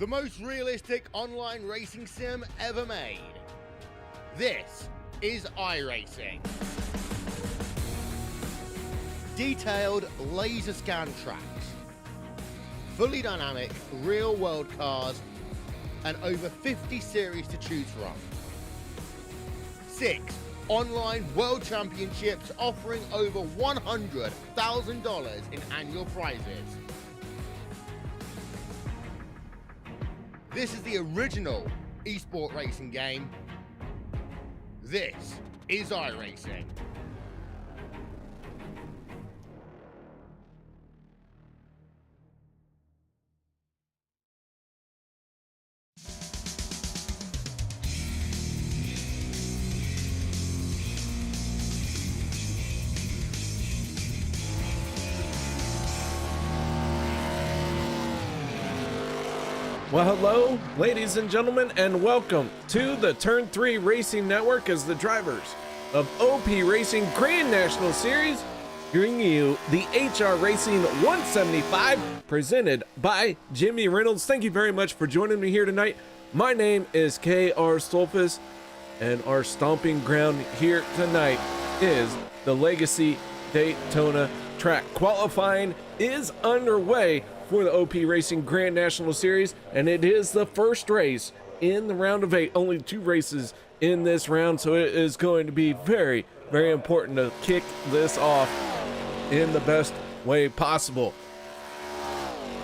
the most realistic online racing sim ever made. This is iRacing. Detailed laser scan tracks, fully dynamic real-world cars, and over 50 series to choose from. 6 online world championships offering over $100,000 in annual prizes. This is the original esport racing game. This is iRacing. Well, hello, ladies and gentlemen, and welcome to the Turn 3 Racing Network as the drivers of OP Racing Grand National Series bring you the HR Racing 175 presented by Jimmy Reynolds. Thank you very much for joining me here tonight. My name is KR Stolfus, and our stomping ground here tonight is the Legacy Daytona track. Qualifying is underway for the OP Racing Grand National Series, and it is the first race in the round of 8. Only 2 races in this round, so it is going to be very, very important to kick this off in the best way possible.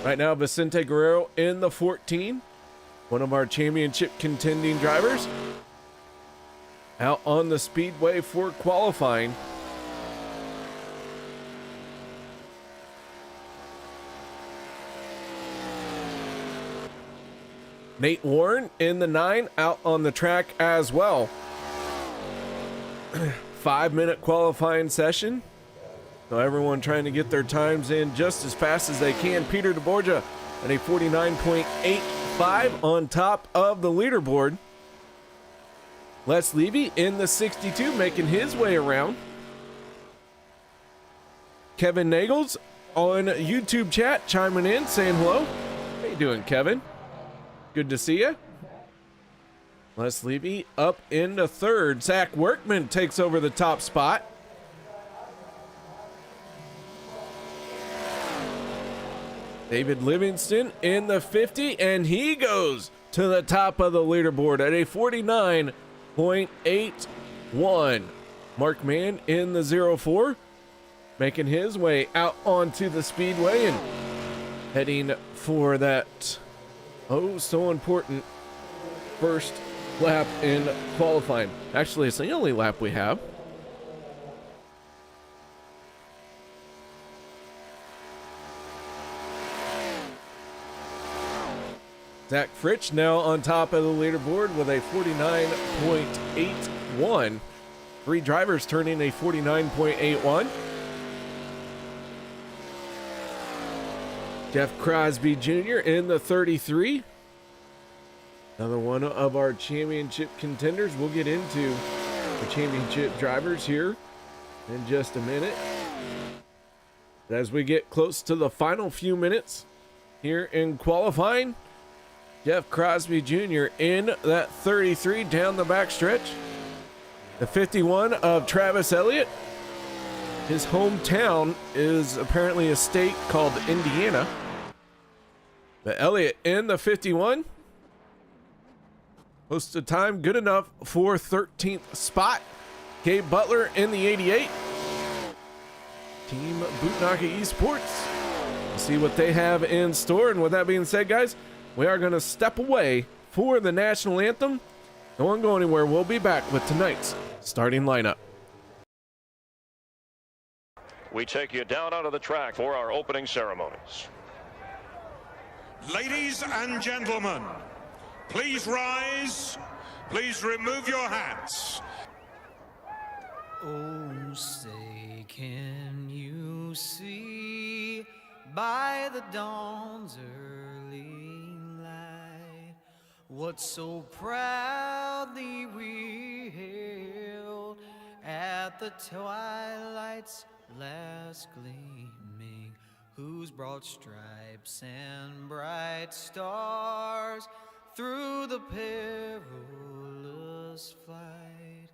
Right now, Vicente Guerrero in the 14, one of our championship contending drivers, out on the speedway for qualifying. Nate Warren in the 9 out on the track as well. 5-minute qualifying session. So everyone trying to get their times in just as fast as they can. Peter deBorja at a 49.85 on top of the leaderboard. Les Levy in the 62 making his way around. Kevin Neagles on YouTube chat chiming in saying hello. How you doing, Kevin? Good to see you. Les Levy up into 3rd. Zach Workman takes over the top spot. David Livingston in the 50, and he goes to the top of the leaderboard at a 49.81. Mark Mann in the 04, making his way out onto the speedway and heading for that so important first lap in qualifying. Actually, it's the only lap we have. Zach Fritsch now on top of the leaderboard with a 49.81. 3 drivers turning a 49.81. Jeff Crosby Jr. in the 33. Another one of our championship contenders. We'll get into the championship drivers here in just a minute. As we get close to the final few minutes here in qualifying, Jeff Crosby Jr. in that 33 down the backstretch. The 51 of Travis Elliott. His hometown is apparently a state called Indiana. But Elliott in the 51. Posted time good enough for 13th spot. Gabe Butler in the 88. Team Bootnaka Esports. We'll see what they have in store. And with that being said, guys, we are going to step away for the national anthem. Don't go anywhere. We'll be back with tonight's starting lineup. We take you down onto the track for our opening ceremonies. Ladies and gentlemen, please rise. Please remove your hats. Oh, say, can you see by the dawn's early light what so proudly we hailed at the twilight's last gleaming? whose broad stripes and bright stars through the perilous flight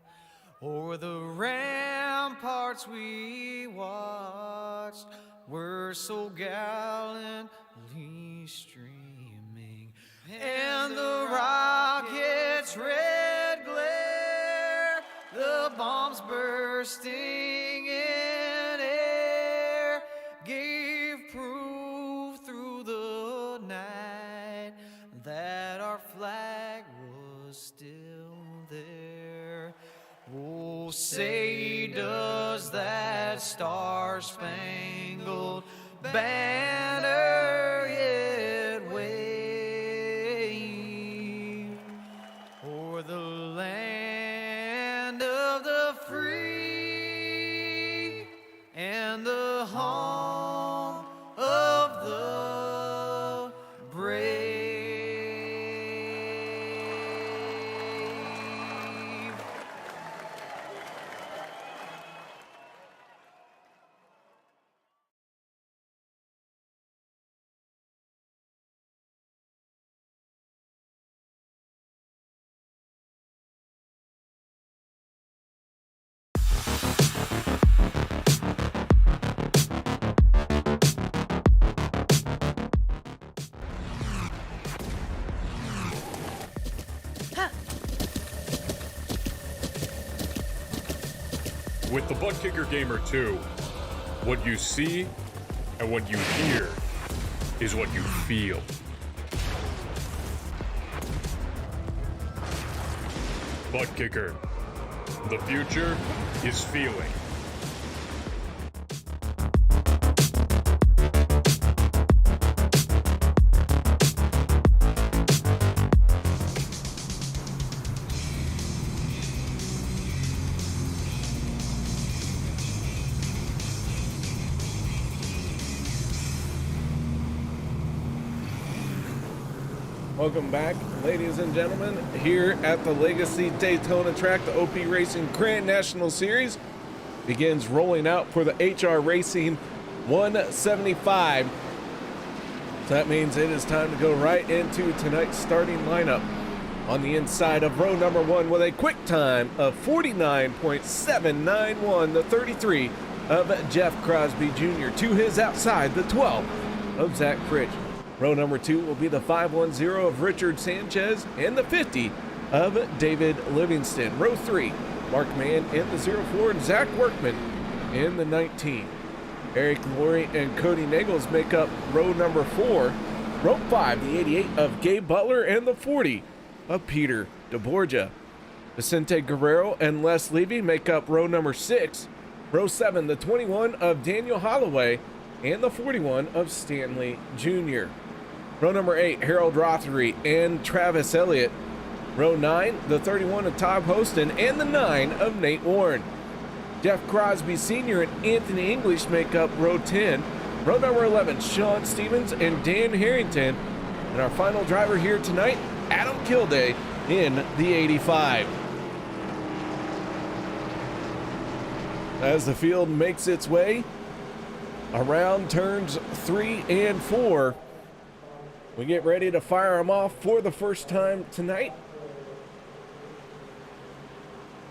o'er the ramparts we watched were so gallantly streaming, and the rockets' red glare, the bombs bursting in air, gave proof through the night that our flag was still there. Oh, say does that star-spangled banner yet wave o'er the land of the free and the home of the brave? With the Butt Kicker Gamer 2, what you see and what you hear is what you feel. Butt Kicker. The future is feeling. Welcome back, ladies and gentlemen, here at the Legacy Daytona track. The OP Racing Grand National Series begins rolling out for the HR Racing 175. So that means it is time to go right into tonight's starting lineup. On the inside of row number 1 with a quick time of 49.791, the 33 of Jeff Crosby Jr. To his outside, the 12 of Zach Fritsch. Row number 2 will be the 510 of Richard Sanchez and the 50 of David Livingston. Row 3, Mark Mann in the 04 and Zach Workman in the 19. Eric Laurie and Cody Neagles make up row number 4. Row 5, the 88 of Gabe Butler and the 40 of Peter deBorja. Vicente Guerrero and Les Levy make up row number 6. Row 7, the 21 of Daniel Holloway and the 41 of Stanley Jr. Row number 8, Harold Rothery and Travis Elliott. Row 9, the 31 of Todd Hostin and the 9 of Nate Warren. Jeff Crosby Sr. and Anthony English make up row 10. Row number 11, Sean Stevens and Dan Harrington. And our final driver here tonight, Adam Kilday in the 85. As the field makes its way around turns 3 and 4, we get ready to fire them off for the first time tonight.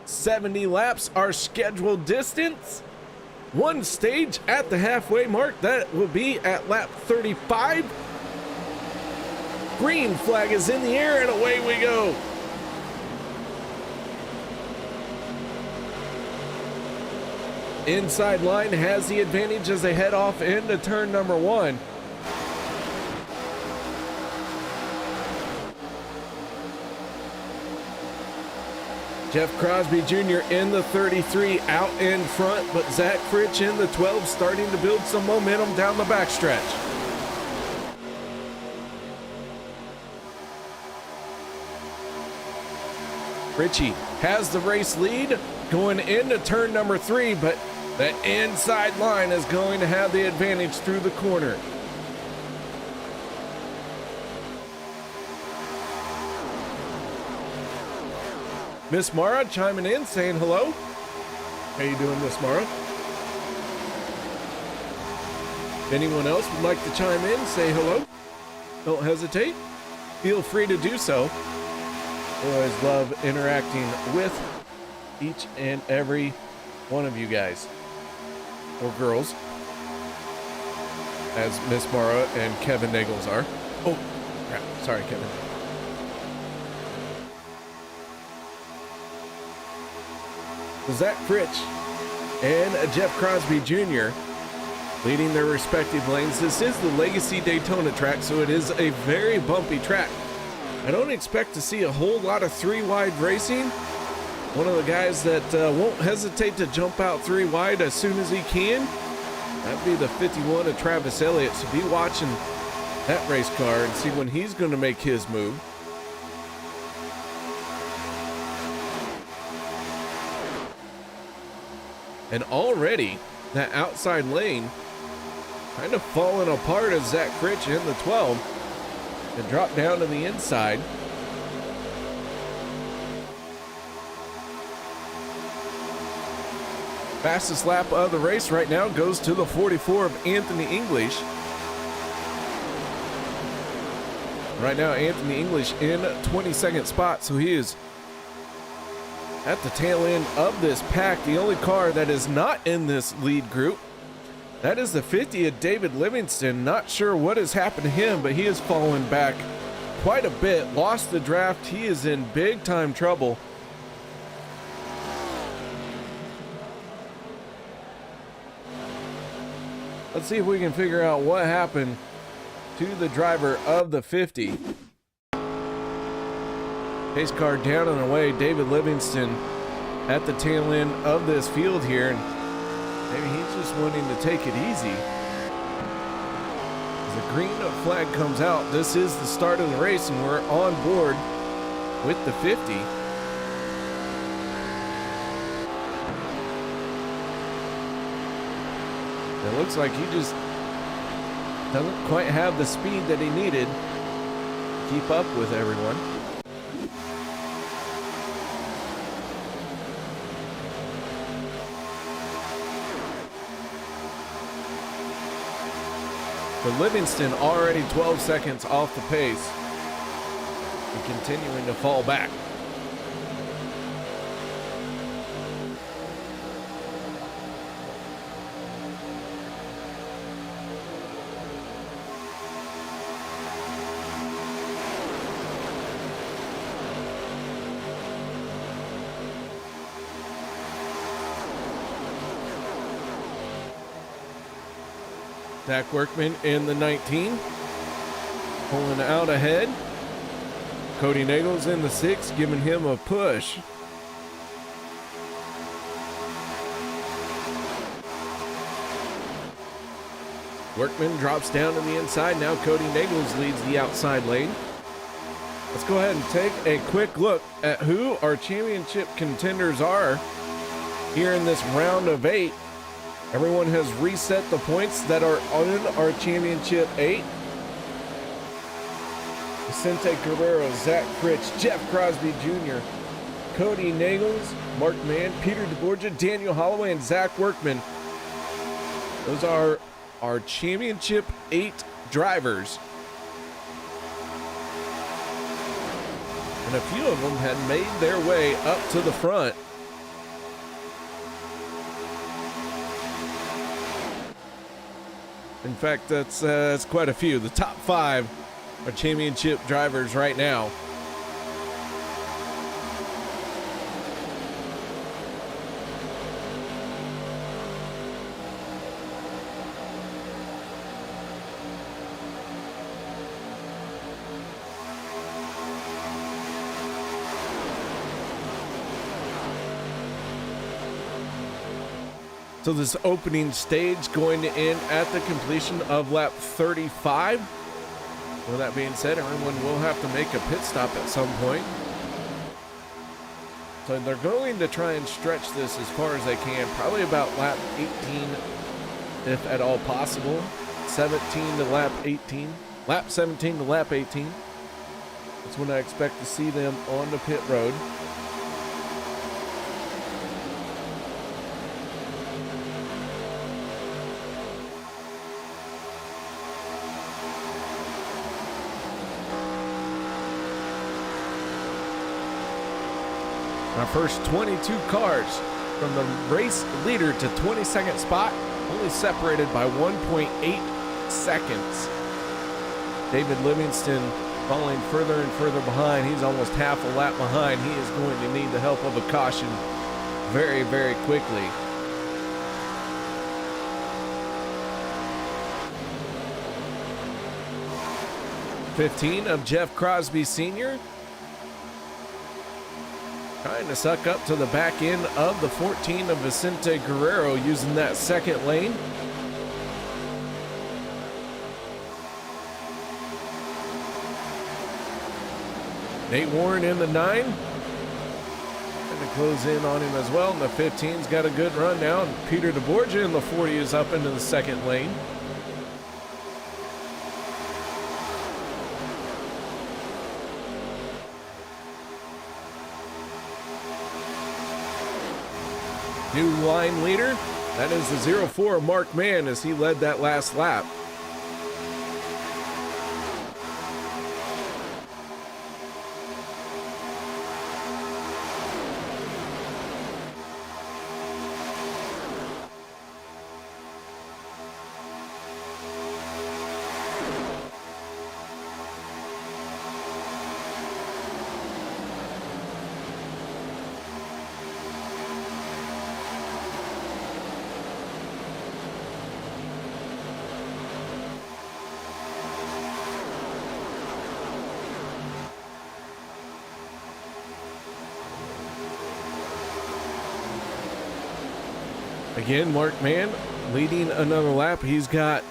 70 laps, our scheduled distance. One stage at the halfway mark. That will be at lap 35. Green flag is in the air and away we go. Inside line has the advantage as they head off into turn number 1. Jeff Crosby Jr. in the 33 out in front, but Zach Fritsch in the 12 starting to build some momentum down the backstretch. Richie has the race lead going into turn number 3, but that inside line is going to have the advantage through the corner. Miss Mara chiming in, saying hello. How you doing, Miss Mara? If anyone else would like to chime in, say hello. Don't hesitate. Feel free to do so. I always love interacting with each and every one of you guys. Or girls. As Miss Mara and Kevin Neagles are. Oh, crap. Sorry, Kevin. Zach Fritsch and Jeff Crosby Jr. leading their respective lanes. This is the Legacy Daytona track, so it is a very bumpy track. I don't expect to see a whole lot of three-wide racing. One of the guys that won't hesitate to jump out three wide as soon as he can, that'd be the 51 of Travis Elliott. So be watching that race car and see when he's going to make his move. And already that outside lane kind of falling apart as Zach Fritsch in the 12 and drop down to the inside. Fastest lap of the race right now goes to the 44 of Anthony English. Right now, Anthony English in 22nd spot, so he is at the tail end of this pack. The only car that is not in this lead group, that is the 50 of David Livingston. Not sure what has happened to him, but he has fallen back quite a bit. Lost the draft. He is in big time trouble. Let's see if we can figure out what happened to the driver of the 50. Pace car down and away. David Livingston at the tail end of this field here. And maybe he's just wanting to take it easy. As the green flag comes out, this is the start of the race and we're on board with the 50. It looks like he just doesn't quite have the speed that he needed to keep up with everyone. For Livingston, already 12 seconds off the pace and continuing to fall back. Zach Workman in the 19, pulling out ahead. Cody Neagles in the 6, giving him a push. Workman drops down to the inside. Now Cody Neagles leads the outside lane. Let's go ahead and take a quick look at who our championship contenders are here in this round of 8. Everyone has reset the points that are on our championship 8. Vicente Guerrero, Zach Fritsch, Jeff Crosby Jr., Cody Neagles, Mark Mann, Peter deBorja, Daniel Holloway, and Zach Workman. Those are our championship 8 drivers. And a few of them had made their way up to the front. In fact, that's quite a few. The top 5 are championship drivers right now. So this opening stage going to end at the completion of lap 35. With that being said, everyone will have to make a pit stop at some point. So they're going to try and stretch this as far as they can, probably about lap 18, if at all possible. 17 to lap 18. Lap 17 to lap 18. That's when I expect to see them on the pit road. Our first 22 cars from the race leader to 22nd spot, only separated by 1.8 seconds. David Livingston falling further and further behind. He's almost half a lap behind. He is going to need the help of a caution very, very quickly. '15 of Jeff Crosby Sr. Trying to suck up to the back end of the 14 of Vicente Guerrero, using that second lane. Nate Warren in the 9. And to close in on him as well. And the 15's got a good run now. And Peter deBorja in the 40 is up into the second lane. New line leader, that is the 04 Mark Mann as he led that last lap. Again, Mark Mann leading another lap. He's got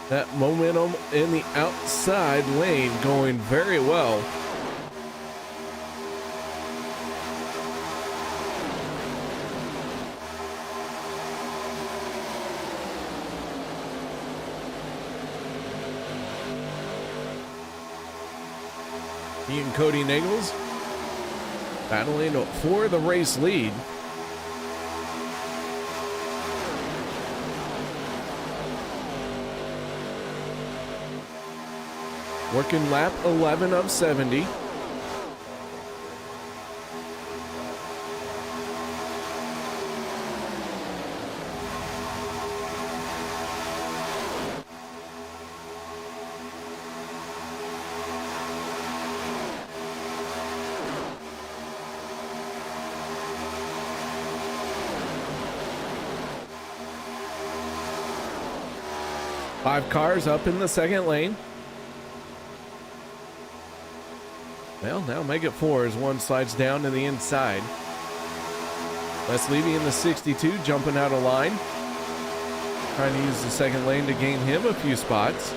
that momentum in the outside lane going very well. He and Cody Neagles battling for the race lead. Working lap 11 of 70. Five cars up in the second lane. Well, now make it four as one slides down to the inside. Les Levy in the 62, jumping out of line. Trying to use the second lane to gain him a few spots.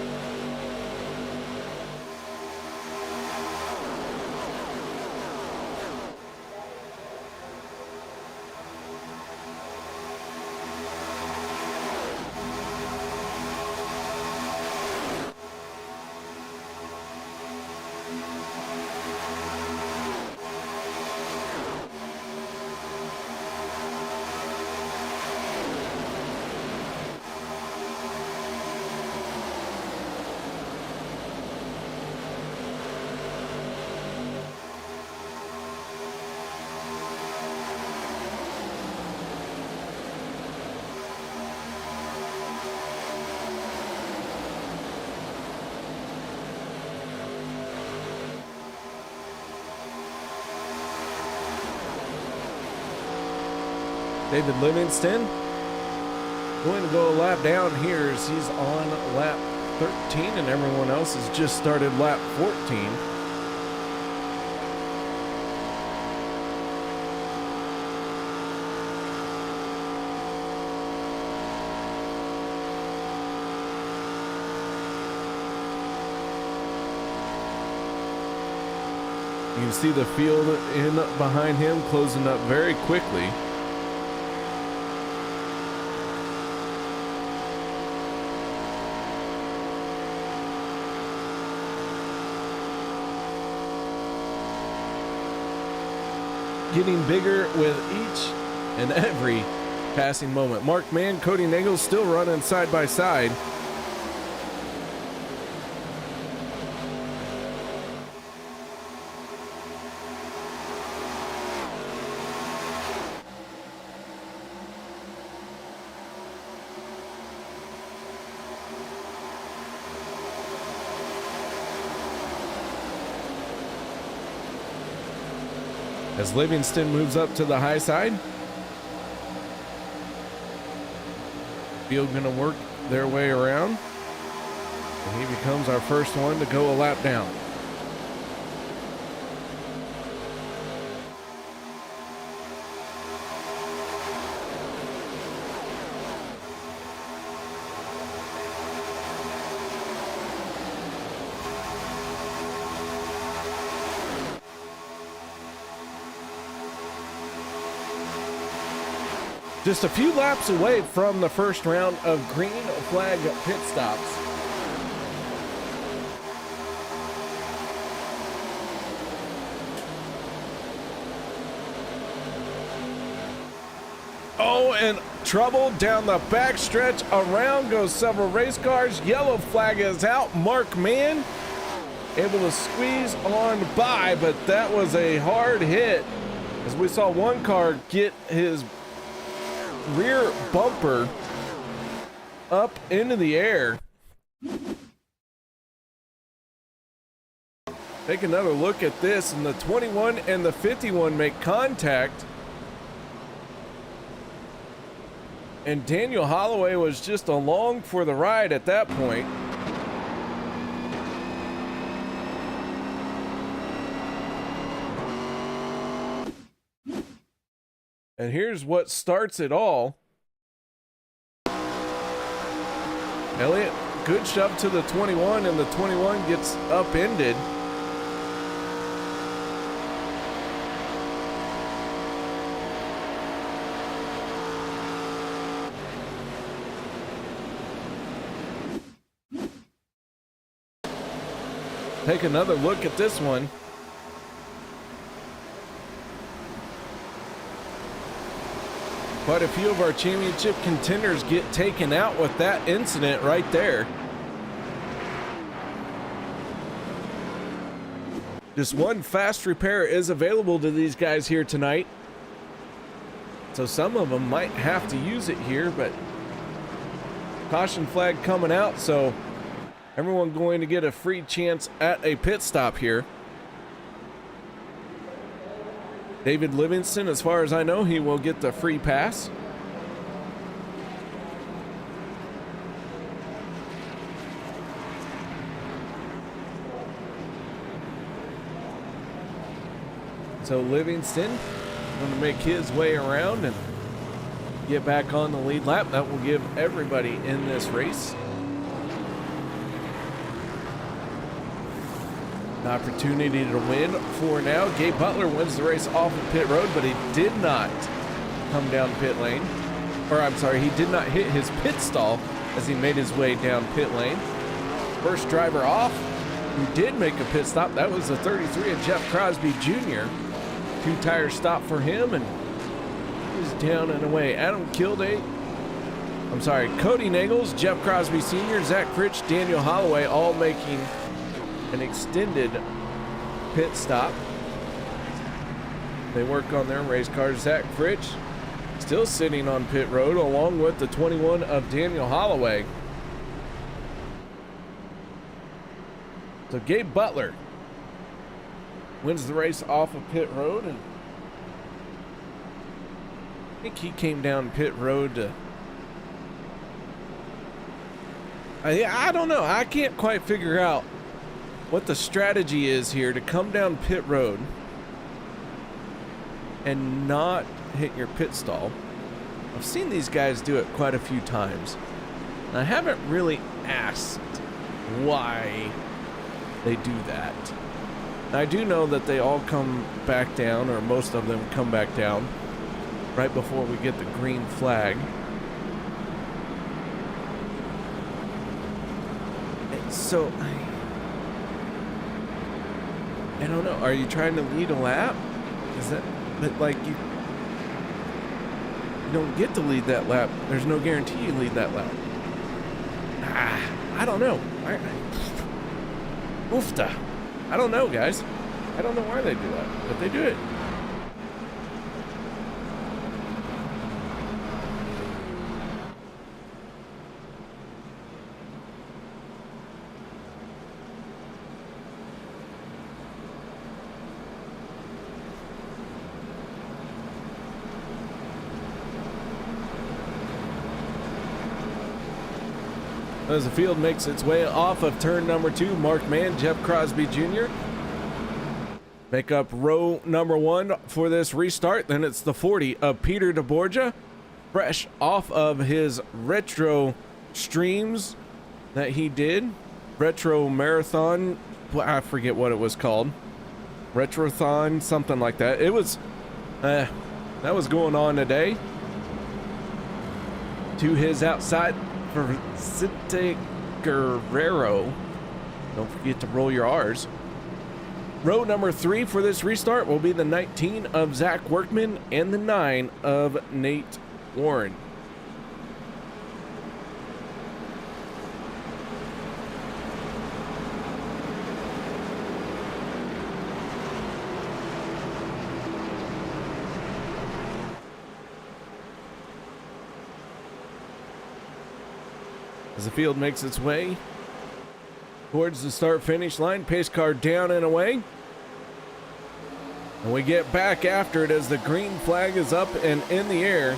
David Livingston going to go a lap down here as he's on lap 13 and everyone else has just started lap 14. You can see the field in behind him closing up very quickly. Getting bigger with each and every passing moment. Mark Mann, Cody Neagles still running side by side. as Livingston moves up to the high side. Field gonna work their way around, and he becomes our first one to go a lap down. Just a few laps away from the first round of green flag pit stops. Oh, and trouble down the backstretch. Around goes several race cars. Yellow flag is out. Mark Mann able to squeeze on by, but that was a hard hit as we saw one car get his rear bumper up into the air. Take another look at this, and the 21 and the 51 make contact. And Daniel Holloway was just along for the ride at that point. And here's what starts it all. Elliott, good shove to the 21, and the 21 gets upended. Take another look at this one. Quite a few of our championship contenders get taken out with that incident right there. Just one fast repair is available to these guys here tonight. So some of them might have to use it here, but caution flag coming out, so everyone going to get a free chance at a pit stop here. David Livingston, as far as I know, he will get the free pass. So Livingston going to make his way around and get back on the lead lap. That will give everybody in this race an opportunity to win for now. Gabe Butler wins the race off of pit road, but he did not come down pit lane. Or I'm sorry, he did not hit his pit stall as he made his way down pit lane. First driver off who did make a pit stop, that was the 33 of Jeff Crosby Jr. 2 tire stop for him, and he's down and away. Cody Neagles, Jeff Crosby Sr., Zach Fritsch, Daniel Holloway all making an extended pit stop. They work on their race cars. Zach Fritsch still sitting on pit road along with the 21 of Daniel Holloway. So Gabe Butler wins the race off of pit road, and I think he came down pit road to, I don't know, I can't quite figure out what the strategy is here to come down pit road and not hit your pit stall. I've seen these guys do it quite a few times, and I haven't really asked why they do that. I do know that they all come back down, or most of them come back down right before we get the green flag. So I don't know. Are you trying to lead a lap? Is that, but like you don't get to lead that lap. There's no guarantee you lead that lap. I don't know. Oofta. I don't know, guys. I don't know why they do that, but they do it. As the field makes its way off of turn number 2, Mark Mann, Jeff Crosby Jr. make up row number 1 for this restart. Then it's the 40 of Peter deBorja, fresh off of his retro streams that he did. Retro marathon, I forget what it was called. Retrothon, something like that. It was, that was going on today. To his outside for Vicente Guerrero. Don't forget to roll your R's. Row number 3 for this restart will be the 19 of Zach Workman and the 9 of Nate Warren. As the field makes its way towards the start-finish line, pace car down and away. And we get back after it as the green flag is up and in the air.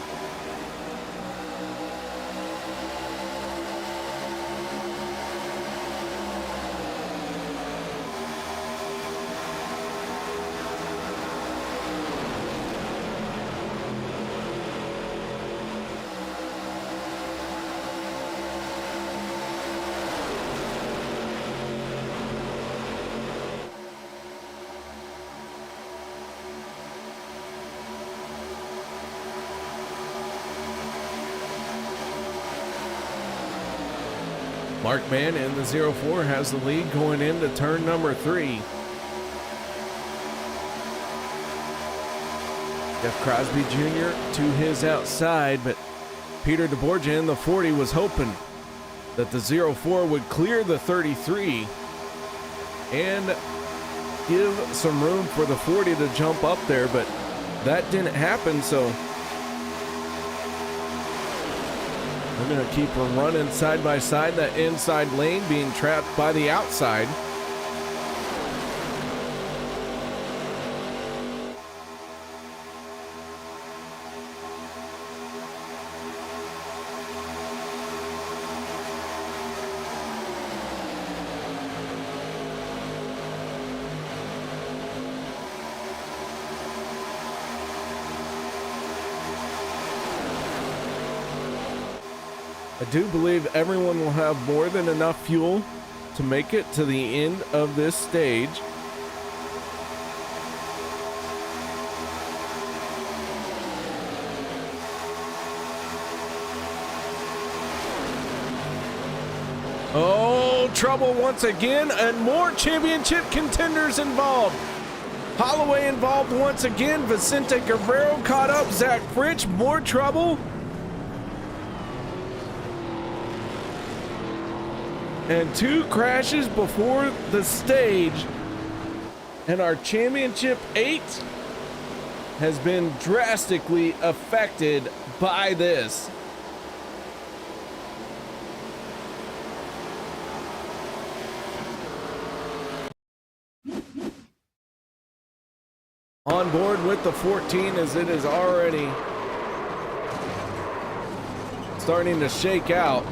Mark Mann in the 04 has the lead going into turn number 3. Jeff Crosby Jr. to his outside, but Peter deBorja in the 40 was hoping that the 04 would clear the 33 and give some room for the 40 to jump up there, but that didn't happen, so we're going to keep them running side by side, that inside lane being trapped by the outside. I do believe everyone will have more than enough fuel to make it to the end of this stage. Oh, trouble once again, and more championship contenders involved. Holloway involved once again. Vicente Guerrero caught up. Zach Fritsch, more trouble. And 2 crashes before the stage, and our championship 8 has been drastically affected by this. On board with the 14 as it is already starting to shake out.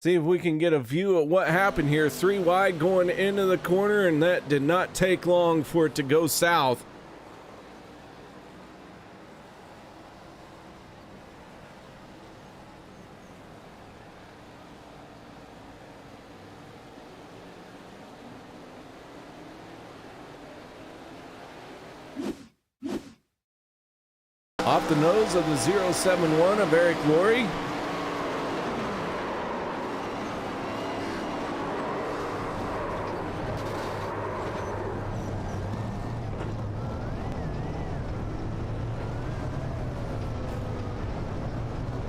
See if we can get a view of what happened here. 3 wide going into the corner, and that did not take long for it to go south. Off the nose of the 071 of Eric Laurie.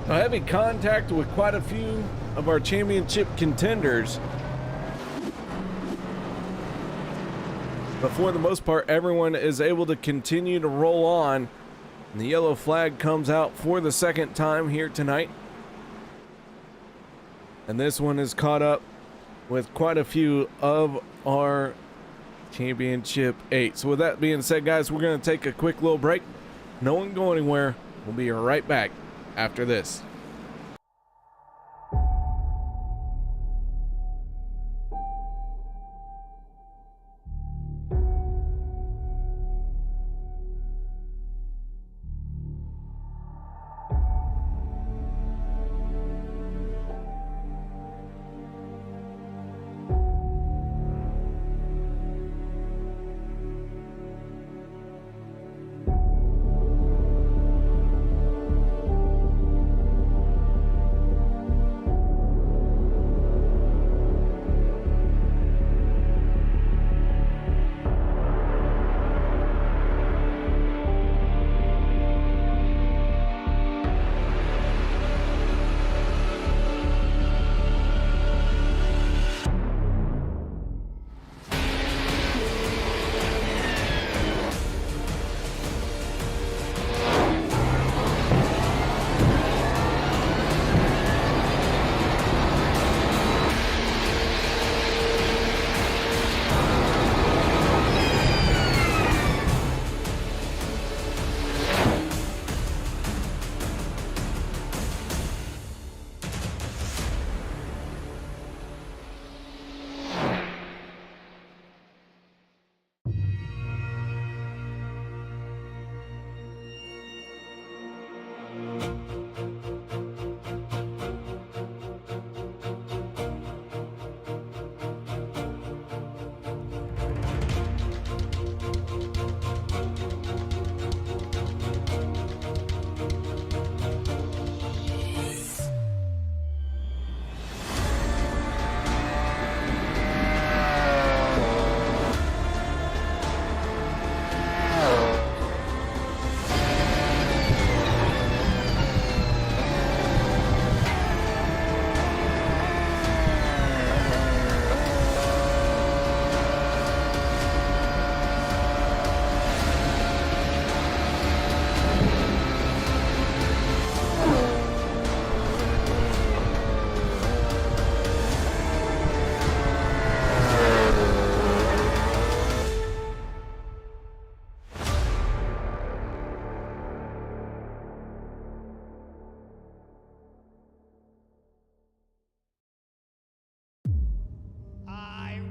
Heavy contact with quite a few of our championship contenders. But for the most part, everyone is able to continue to roll on. And the yellow flag comes out for the second time here tonight. And this one is caught up with quite a few of our Championship 8. So with that being said, guys, we're going to take a quick little break. No one go anywhere. We'll be right back after this.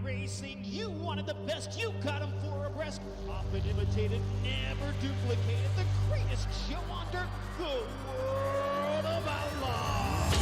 Racing, you wanted the best, you got them for abreast. Often imitated, never duplicated. The greatest show on dirt, the World of Outlaws.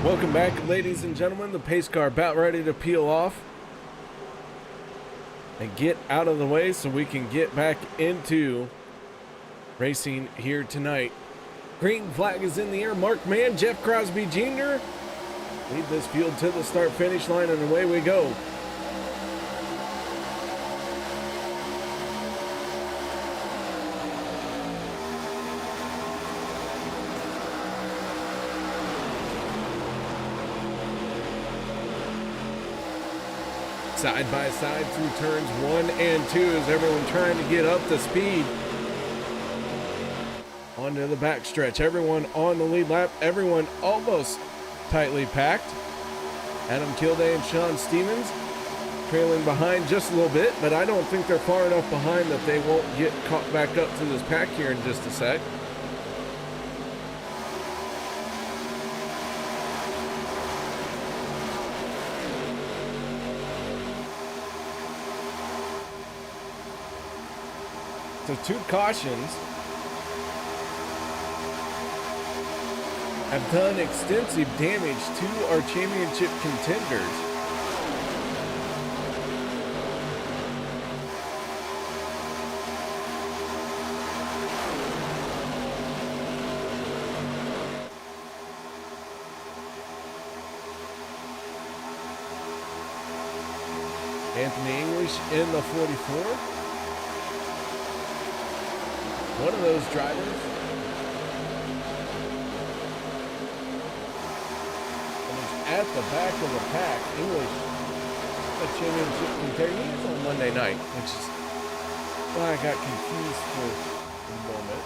Welcome back, ladies and gentlemen. The pace car about ready to peel off and get out of the way so we can get back into racing here tonight. Green flag is in the air. Mark Mann, Jeff Crosby Jr. lead this field to the start finish line, and away we go. Side by side through turns 1 and 2 as everyone trying to get up to speed. Onto the backstretch. Everyone on the lead lap. Everyone almost tightly packed. Adam Kilday and Sean Stevens trailing behind just a little bit, but I don't think they're far enough behind that they won't get caught back up to this pack here in just a sec. So 2 cautions have done extensive damage to our championship contenders. Anthony English in the 44. One of those drivers. And he's at the back of the pack. English, a championship contender. He was on Monday night, which is why I got confused for a moment.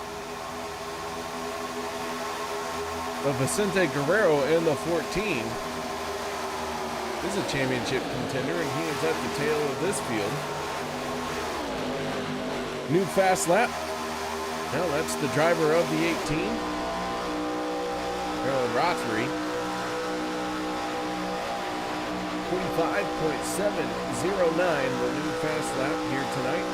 But Vicente Guerrero in the 14 is a championship contender, and he is at the tail of this field. New fast lap. Now that's the driver of the 18, Harold Rothery. 45.709, the new fast lap here tonight.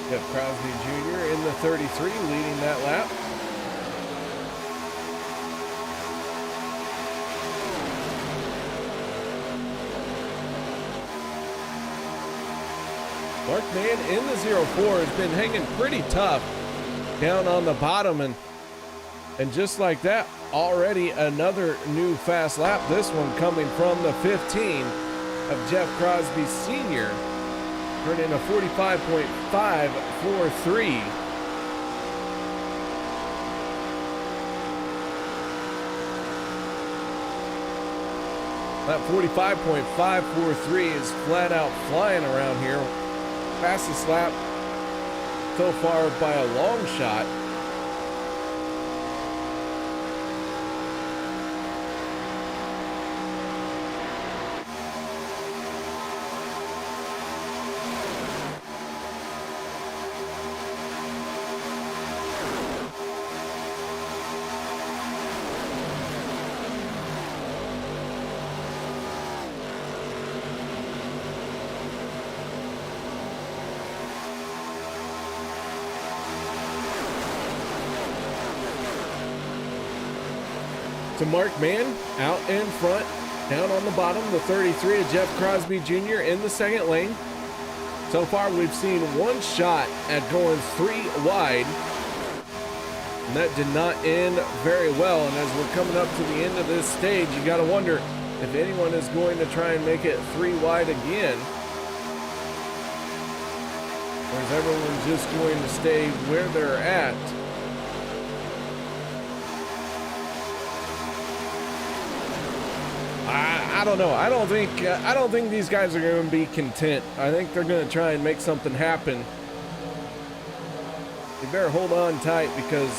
Got Crosby Jr. in the 33 leading that lap. Workman in the 04 has been hanging pretty tough down on the bottom, and just like that, already another new fast lap. This one coming from the 15 of Jeff Crosby Sr. Turning a 45.543. That 45.543 is flat out flying around here. Fastest lap so far by a long shot. To Mark Mann out in front, down on the bottom, the 33 of Jeff Crosby Jr. in the second lane. So far, we've seen one shot at going 3 wide, and that did not end very well. And as we're coming up to the end of this stage, you got to wonder if anyone is going to try and make it 3 wide again, or is everyone just going to stay where they're at? I don't know. I don't think these guys are going to be content. I think they're going to try and make something happen. You better hold on tight, because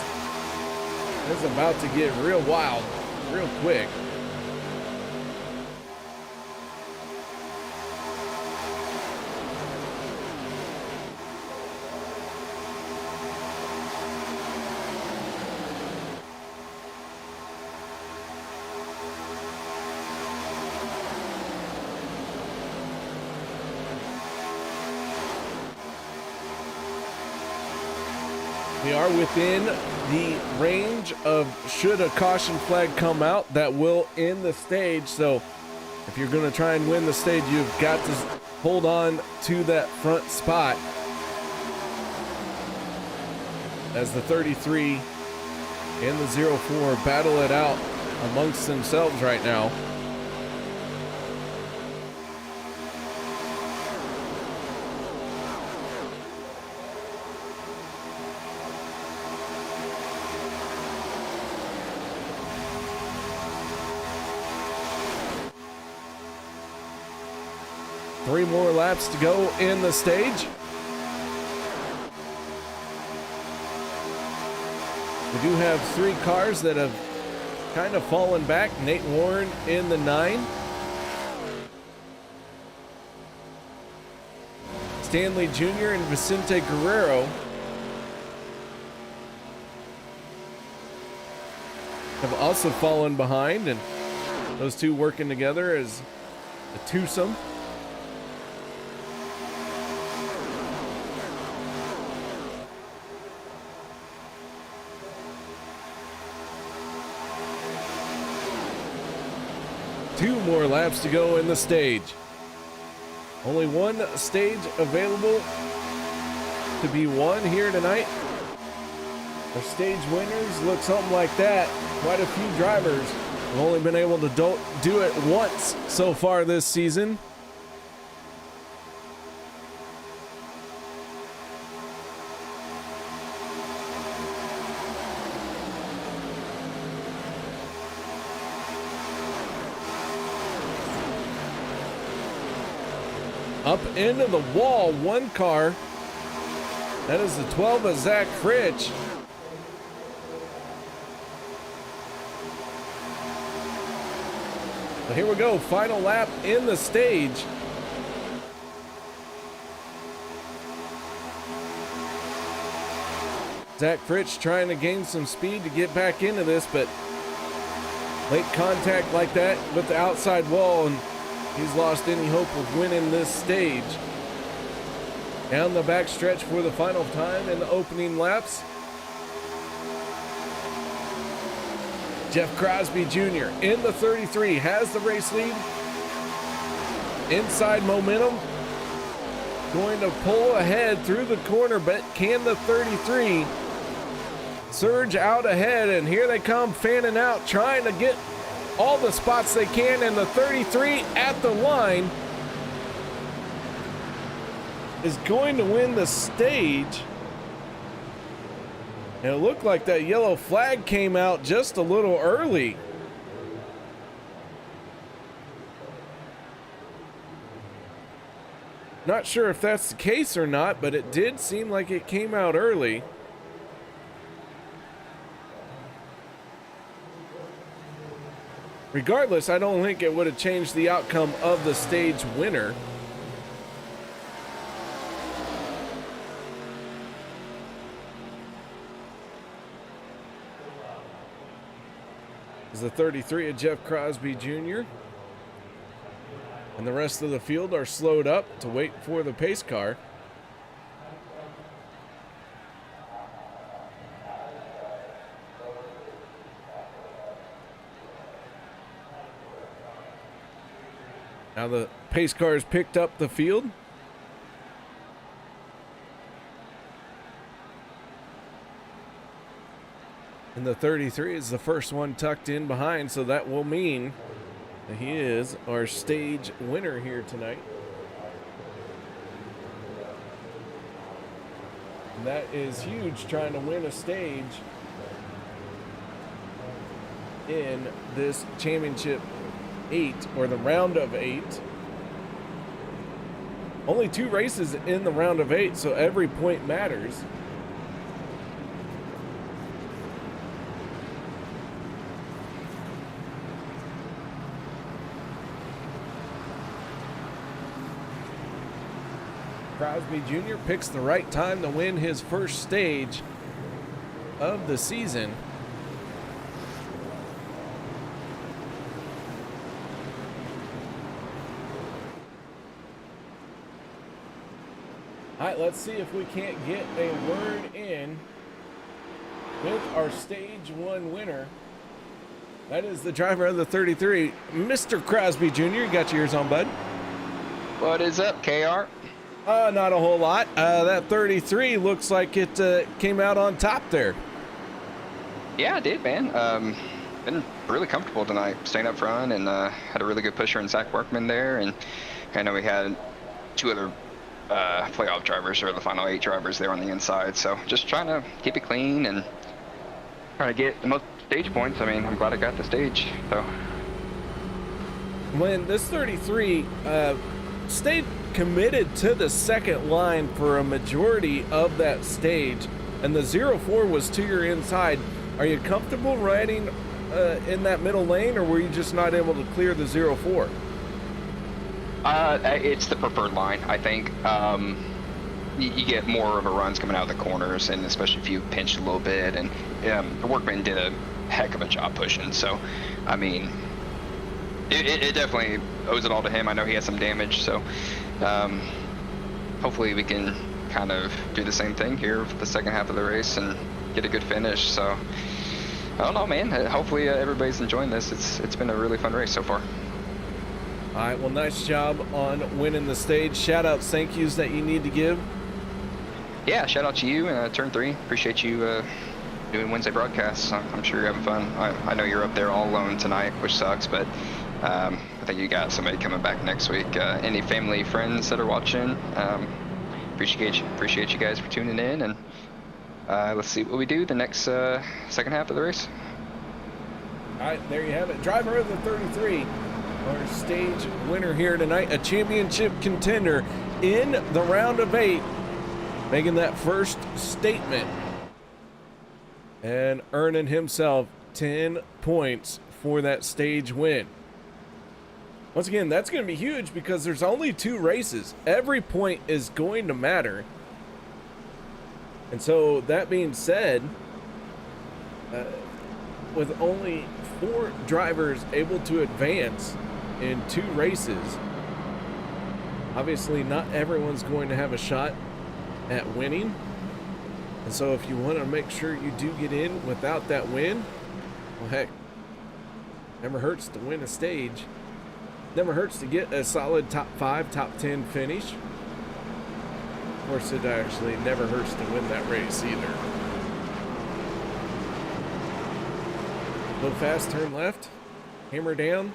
it's about to get real wild, real quick. We are within the range of, should a caution flag come out, that will end the stage. So if you're going to try and win the stage, you've got to hold on to that front spot, as the 33 and the 04 battle it out amongst themselves right now. Three more laps to go in the stage. We do have 3 cars that have kind of fallen back. Nate Warren in the 9. Stanley Jr. and Vicente Guerrero have also fallen behind, and those two working together as a twosome. 2 more laps to go in the stage. Only one stage available to be won here tonight. Our stage winners look something like that. Quite a few drivers have only been able to do it once so far this season. Up into the wall, 1 car. That is the 12 of Zach Fritsch. So here we go, final lap in the stage. Zach Fritsch trying to gain some speed to get back into this, but late contact like that with the outside wall, and he's lost any hope of winning this stage. Down the back stretch for the final time in the opening laps. Jeff Crosby Jr. in the 33 has the race lead. Inside momentum. Going to pull ahead through the corner, but can the 33 surge out ahead? And here they come fanning out, trying to get all the spots they can, and the 33 at the line is going to win the stage. And it looked like that yellow flag came out just a little early. Not sure if that's the case or not, but it did seem like it came out early. Regardless, I don't think it would have changed the outcome of the stage winner. Is the 33 of Jeff Crosby Jr. And the rest of the field are slowed up to wait for the pace car. Now the pace car has picked up the field. And the 33 is the first one tucked in behind, so that will mean that he is our stage winner here tonight. And that is huge, trying to win a stage in this championship 8, or the round of 8. Only 2 races in the round of 8, so every point matters. Crosby Jr. picks the right time to win his first stage of the season. All right, let's see if we can't get a word in with our stage 1 winner. That is the driver of the 33, Mr. Crosby Jr. You got your ears on, bud. What is up, KR? Not a whole lot. That 33 looks like it came out on top there. Yeah, I did, man. Been really comfortable tonight, staying up front, and had a really good pusher in Zach Workman there. And I know we had 2 other playoff drivers, or the final 8 drivers there on the inside. So just trying to keep it clean and trying to get the most stage points. I mean, I'm glad I got the stage. So when this 33 stayed committed to the second line for a majority of that stage, and the 04 was to your inside, are you comfortable riding in that middle lane, or were you just not able to clear the 04? It's the preferred line, I think. You get more of a runs coming out of the corners, and especially if you pinch a little bit. And the Workman did a heck of a job pushing. So, I mean, it definitely owes it all to him. I know he had some damage, so hopefully we can kind of do the same thing here for the second half of the race and get a good finish. So, I don't know, man. Hopefully everybody's enjoying this. It's been a really fun race so far. All right, well, nice job on winning the stage. Shout outs, thank yous that you need to give. Yeah, shout out to you and Turn 3. Appreciate you doing Wednesday broadcasts. I'm sure you're having fun. I know you're up there all alone tonight, which sucks, but I think you got somebody coming back next week. Any family, friends that are watching, appreciate you guys for tuning in, and let's see what we do the next second half of the race. All right, there you have it. Driver of the 33, our stage winner here tonight, a championship contender in the round of 8, making that first statement and earning himself 10 points for that stage win. Once again, that's going to be huge because there's only 2 races. Every point is going to matter. And so that being said, with only 4 drivers able to advance in 2 races, obviously not everyone's going to have a shot at winning. And so if you want to make sure you do get in without that win, well, heck, never hurts to win a stage. Never hurts to get a solid top 5, top 10 finish. Of course, it actually never hurts to win that race either. Go fast, turn left, hammer down,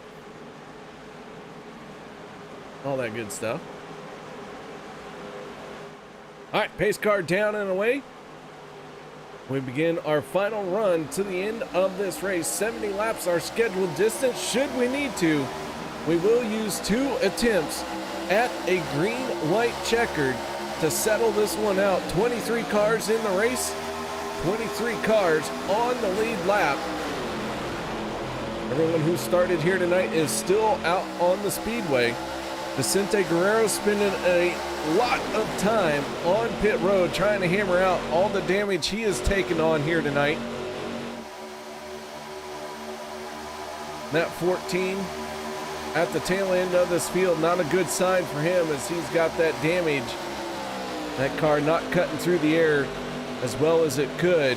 all that good stuff. All right, pace car down and away. We begin our final run to the end of this race. 70 laps, our scheduled distance. Should we need to, we will use 2 attempts at a green, white, checkered to settle this one out. 23 cars in the race, 23 cars on the lead lap. Everyone who started here tonight is still out on the speedway. Vicente Guerrero spending a lot of time on pit road trying to hammer out all the damage he has taken on here tonight. That 14 at the tail end of this field, not a good sign for him as he's got that damage. That car not cutting through the air as well as it could.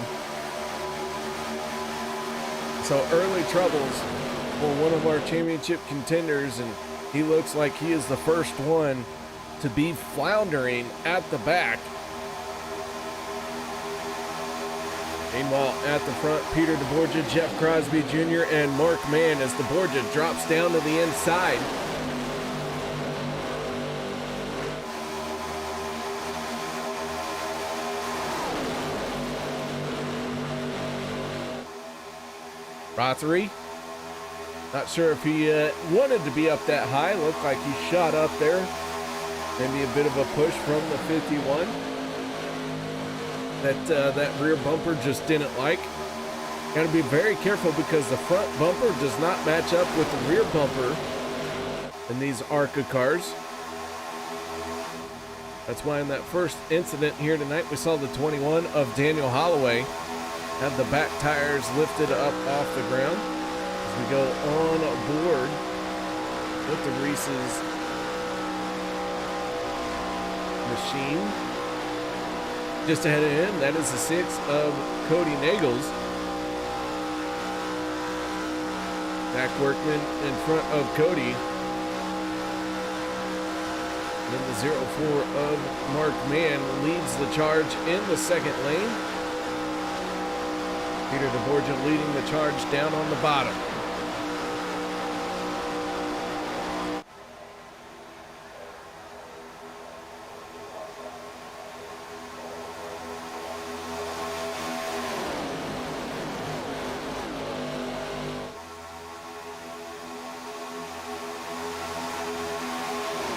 So early troubles for one of our championship contenders, and he looks like he is the first one to be floundering at the back. Meanwhile, at the front, Peter deBorja, Jeff Crosby Jr., and Mark Mann as deBorja drops down to the inside. Rothery, not sure if he wanted to be up that high. Looked like he shot up there. Maybe a bit of a push from the 51. That rear bumper just didn't like. Got to be very careful because the front bumper does not match up with the rear bumper in these ARCA cars. That's why in that first incident here tonight, we saw the 21 of Daniel Holloway have the back tires lifted up off the ground as we go on board with the Reese's machine. Just ahead of him, that is the 6 of Cody Neagles. Zach Workman in front of Cody. Then the 04 of Mark Mann leads the charge in the second lane. Peter deBorja leading the charge down on the bottom.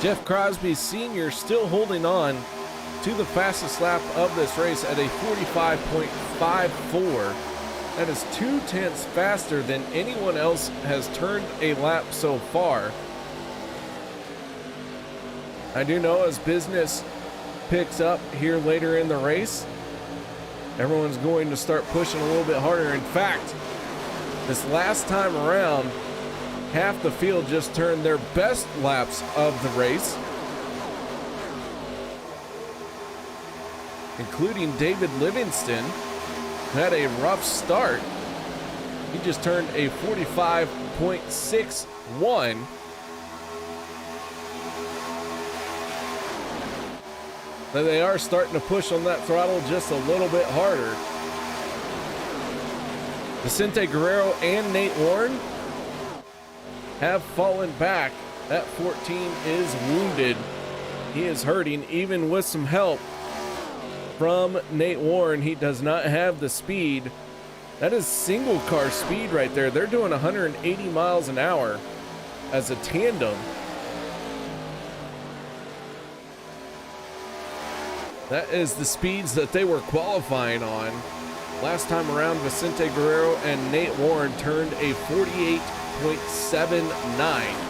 Jeff Crosby Sr. still holding on to the fastest lap of this race at a 45.54. That is 0.2 faster than anyone else has turned a lap so far. I do know as business picks up here later in the race, everyone's going to start pushing a little bit harder. In fact, this last time around, half the field just turned their best laps of the race, including David Livingston, who had a rough start. He just turned a 45.61. But they are starting to push on that throttle just a little bit harder. Vicente Guerrero and Nate Warren have fallen back. That 14 is wounded. He is hurting even with some help from Nate Warren. He does not have the speed. That is single car speed right there. They're doing 180 miles an hour as a tandem. That is the speeds that they were qualifying on. Last time around, Vicente Guerrero and Nate Warren turned a 48.79.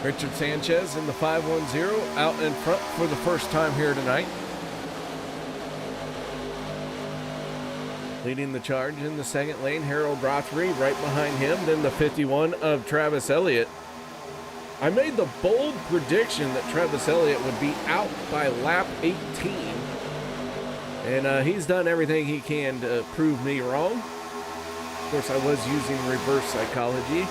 Richard Sanchez in the 510 out in front for the first time here tonight. Leading the charge in the second lane, Harold Rothery right behind him, then the 51 of Travis Elliott. I made the bold prediction that Travis Elliott would be out by lap 18. And he's done everything he can to prove me wrong. Of course, I was using reverse psychology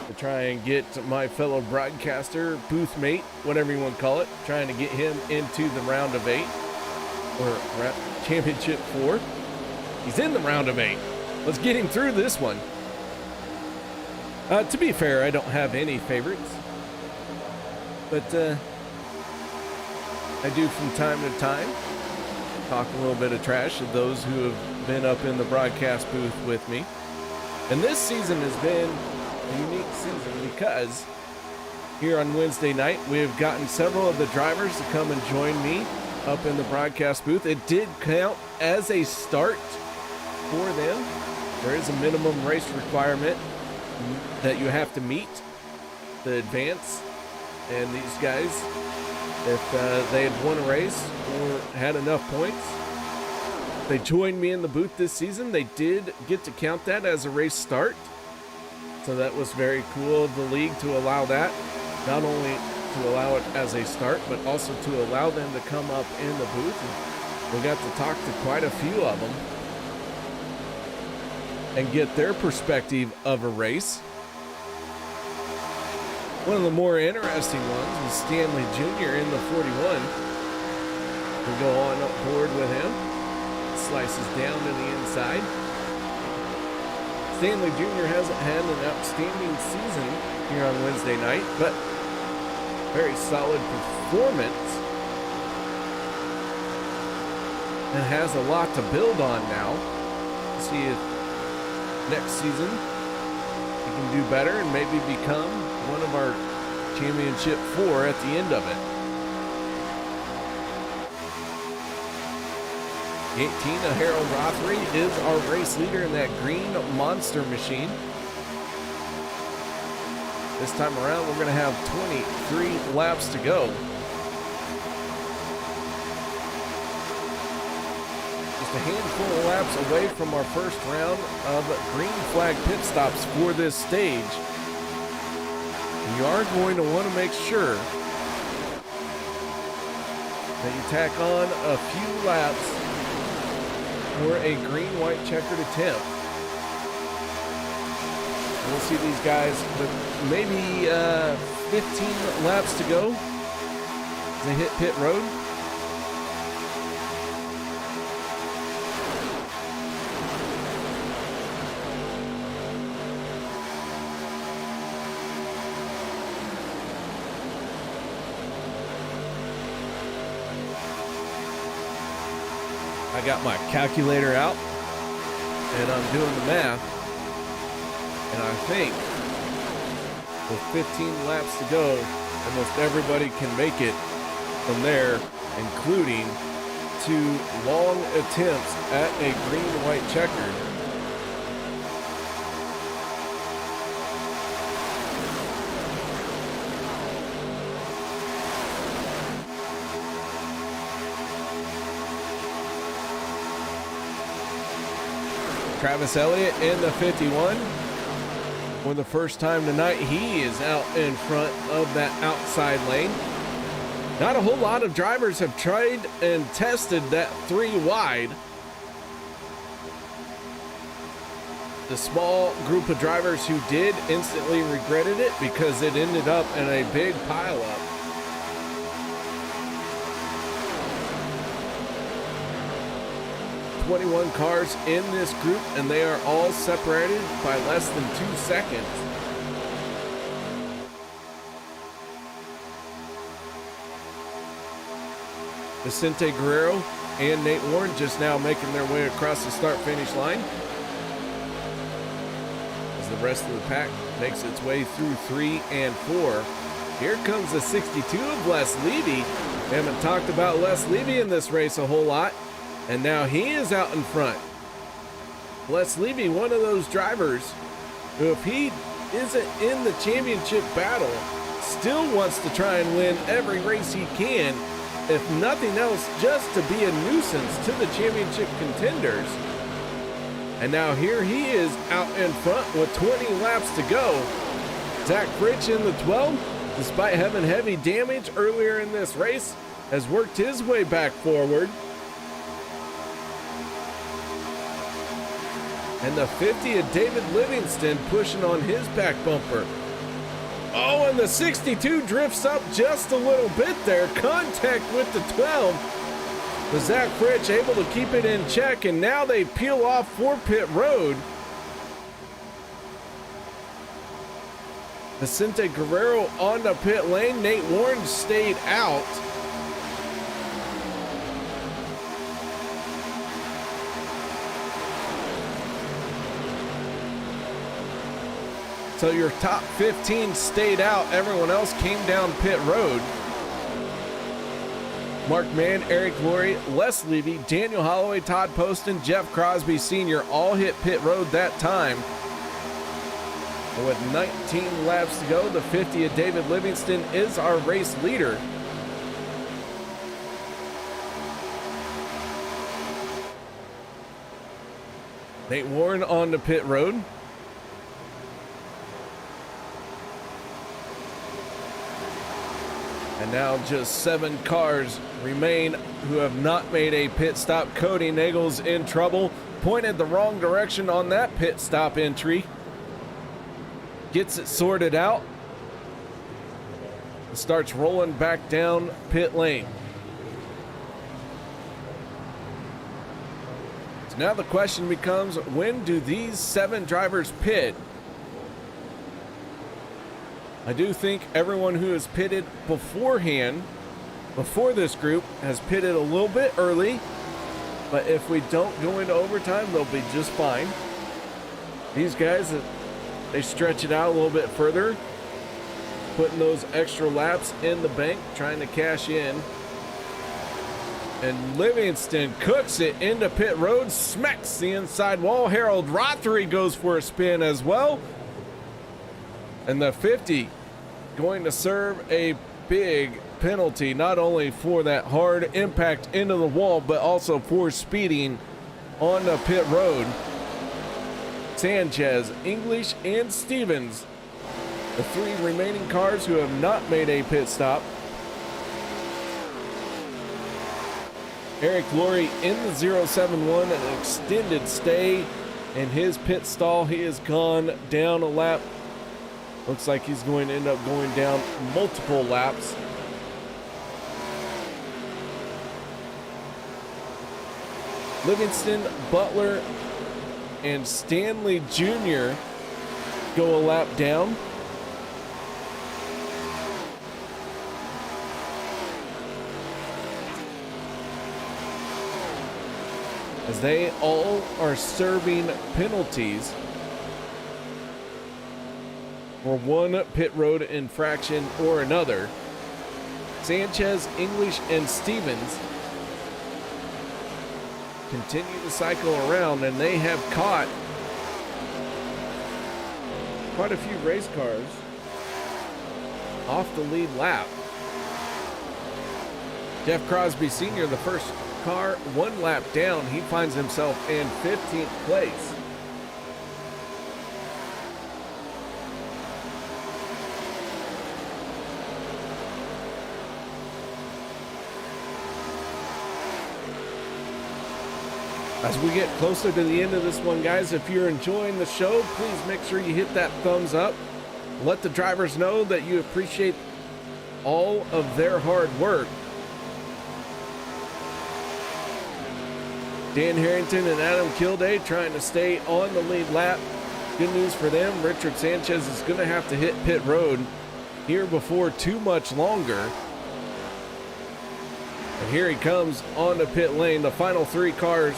to try and get my fellow broadcaster, booth mate, whatever you want to call it, trying to get him into the round of 8, or championship 4. He's in the round of 8. Let's get him through this one. To be fair, I don't have any favorites, but I do from time to time talk a little bit of trash to those who have been up in the broadcast booth with me. And this season has been a unique season because here on Wednesday night, we've gotten several of the drivers to come and join me up in the broadcast booth. It did count as a start for them. There is a minimum race requirement that you have to meet to advance. And these guys, if they had won a race or had enough points, they joined me in the booth this season. They did get to count that as a race start. So that was very cool of the league to allow that, not only to allow it as a start, but also to allow them to come up in the booth. And we got to talk to quite a few of them and get their perspective of a race. One of the more interesting ones was Stanley Jr. in the 41. We go on up board with him. Slices down to the inside. Stanley Jr. hasn't had an outstanding season here on Wednesday night, but very solid performance and has a lot to build on now. See if next season he can do better and maybe become one of our championship 4 at the end of it. 18 of Harold Rothery is our race leader in that green monster machine. This time around, we're going to have 23 laps to go. Just a handful of laps away from our first round of green flag pit stops for this stage. You are going to want to make sure that you tack on a few laps for a green-white checkered attempt. We'll see these guys with maybe 15 laps to go as they hit pit road. I got my calculator out and I'm doing the math, and I think with 15 laps to go, almost everybody can make it from there, including 2 long attempts at a green-white checkered. Travis Elliott in the 51. For the first time tonight, he is out in front of that outside lane. Not a whole lot of drivers have tried and tested that 3 wide. The small group of drivers who did instantly regretted it because it ended up in a big pileup. "21 cars in this group, and they are all separated by less than 2 seconds. Vicente Guerrero and Nate Warren just now making their way across the start-finish line as the rest of the pack makes its way through 3 and 4. Here comes the 62 of Les Levy. We haven't talked about Les Levy in this race a whole lot, and now he is out in front. Les Levy, one of those drivers who, if he isn't in the championship battle, still wants to try and win every race he can, if nothing else, just to be a nuisance to the championship contenders. And now here he is out in front with 20 laps to go. Zach Fritsch in the 12, despite having heavy damage earlier in this race, has worked his way back forward. And the 50 of David Livingston pushing on his back bumper. Oh, and the 62 drifts up just a little bit there. Contact with the 12. But Zach Fritsch able to keep it in check, and now they peel off for pit road. Vicente Guerrero on the pit lane. Nate Warren stayed out. So your top 15 stayed out. Everyone else came down pit road. Mark Mann, Eric Laurie, Les Levy, Daniel Holloway, Todd Poston, Jeff Crosby Sr. all hit pit road that time. And with 19 laps to go, the 50 of David Livingston is our race leader. Nate Warren on the pit road. And now just 7 cars remain who have not made a pit stop. Cody Neagles in trouble. Pointed the wrong direction on that pit stop entry. Gets it sorted out. And starts rolling back down pit lane. So now the question becomes, when do these 7 drivers pit? I do think everyone who has pitted beforehand, before this group, has pitted a little bit early, but if we don't go into overtime, they'll be just fine. These guys, they stretch it out a little bit further, putting those extra laps in the bank, trying to cash in. And Livingston cooks it into pit road, smacks the inside wall. Harold Rothery goes for a spin as well. And the 50 going to serve a big penalty, not only for that hard impact into the wall, but also for speeding on the pit road. Sanchez, English, and Stevens, the 3 remaining cars who have not made a pit stop. Eric Laurie in the 071, an extended stay in his pit stall. He has gone down a lap. Looks like he's going to end up going down multiple laps. Livingston, Butler, and Stanley Jr. go a lap down. As they all are serving penalties for one pit road infraction or another. Sanchez, English, and Stevens continue to cycle around, and they have caught quite a few race cars off the lead lap. Jeff Crosby Sr., the first car 1 lap down, he finds himself in 15th place. As we get closer to the end of this one, guys, if you're enjoying the show, please make sure you hit that thumbs up. Let the drivers know that you appreciate all of their hard work. Dan Harrington and Adam Kilday trying to stay on the lead lap. Good news for them. Richard Sanchez is going to have to hit pit road here before too much longer. And here he comes on the pit lane. The final 3 cars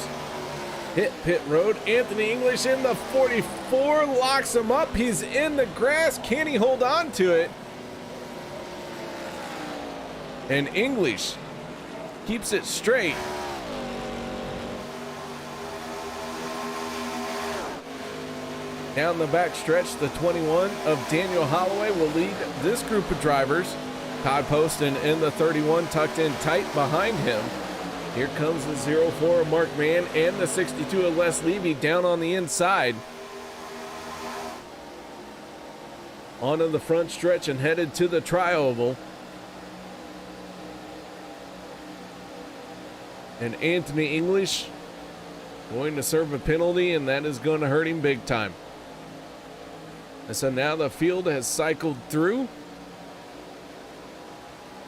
hit pit road. Anthony English in the 44 locks him up. He's in the grass. Can he hold on to it? And English keeps it straight. Down the back stretch, the 21 of Daniel Holloway will lead this group of drivers. Todd Poston in the 31 tucked in tight behind him. Here comes the 04 of Mark Mann and the 62 of Les Levy down on the inside. Onto the front stretch and headed to the tri-oval. And Anthony English going to serve a penalty, and that is going to hurt him big time. And so now the field has cycled through.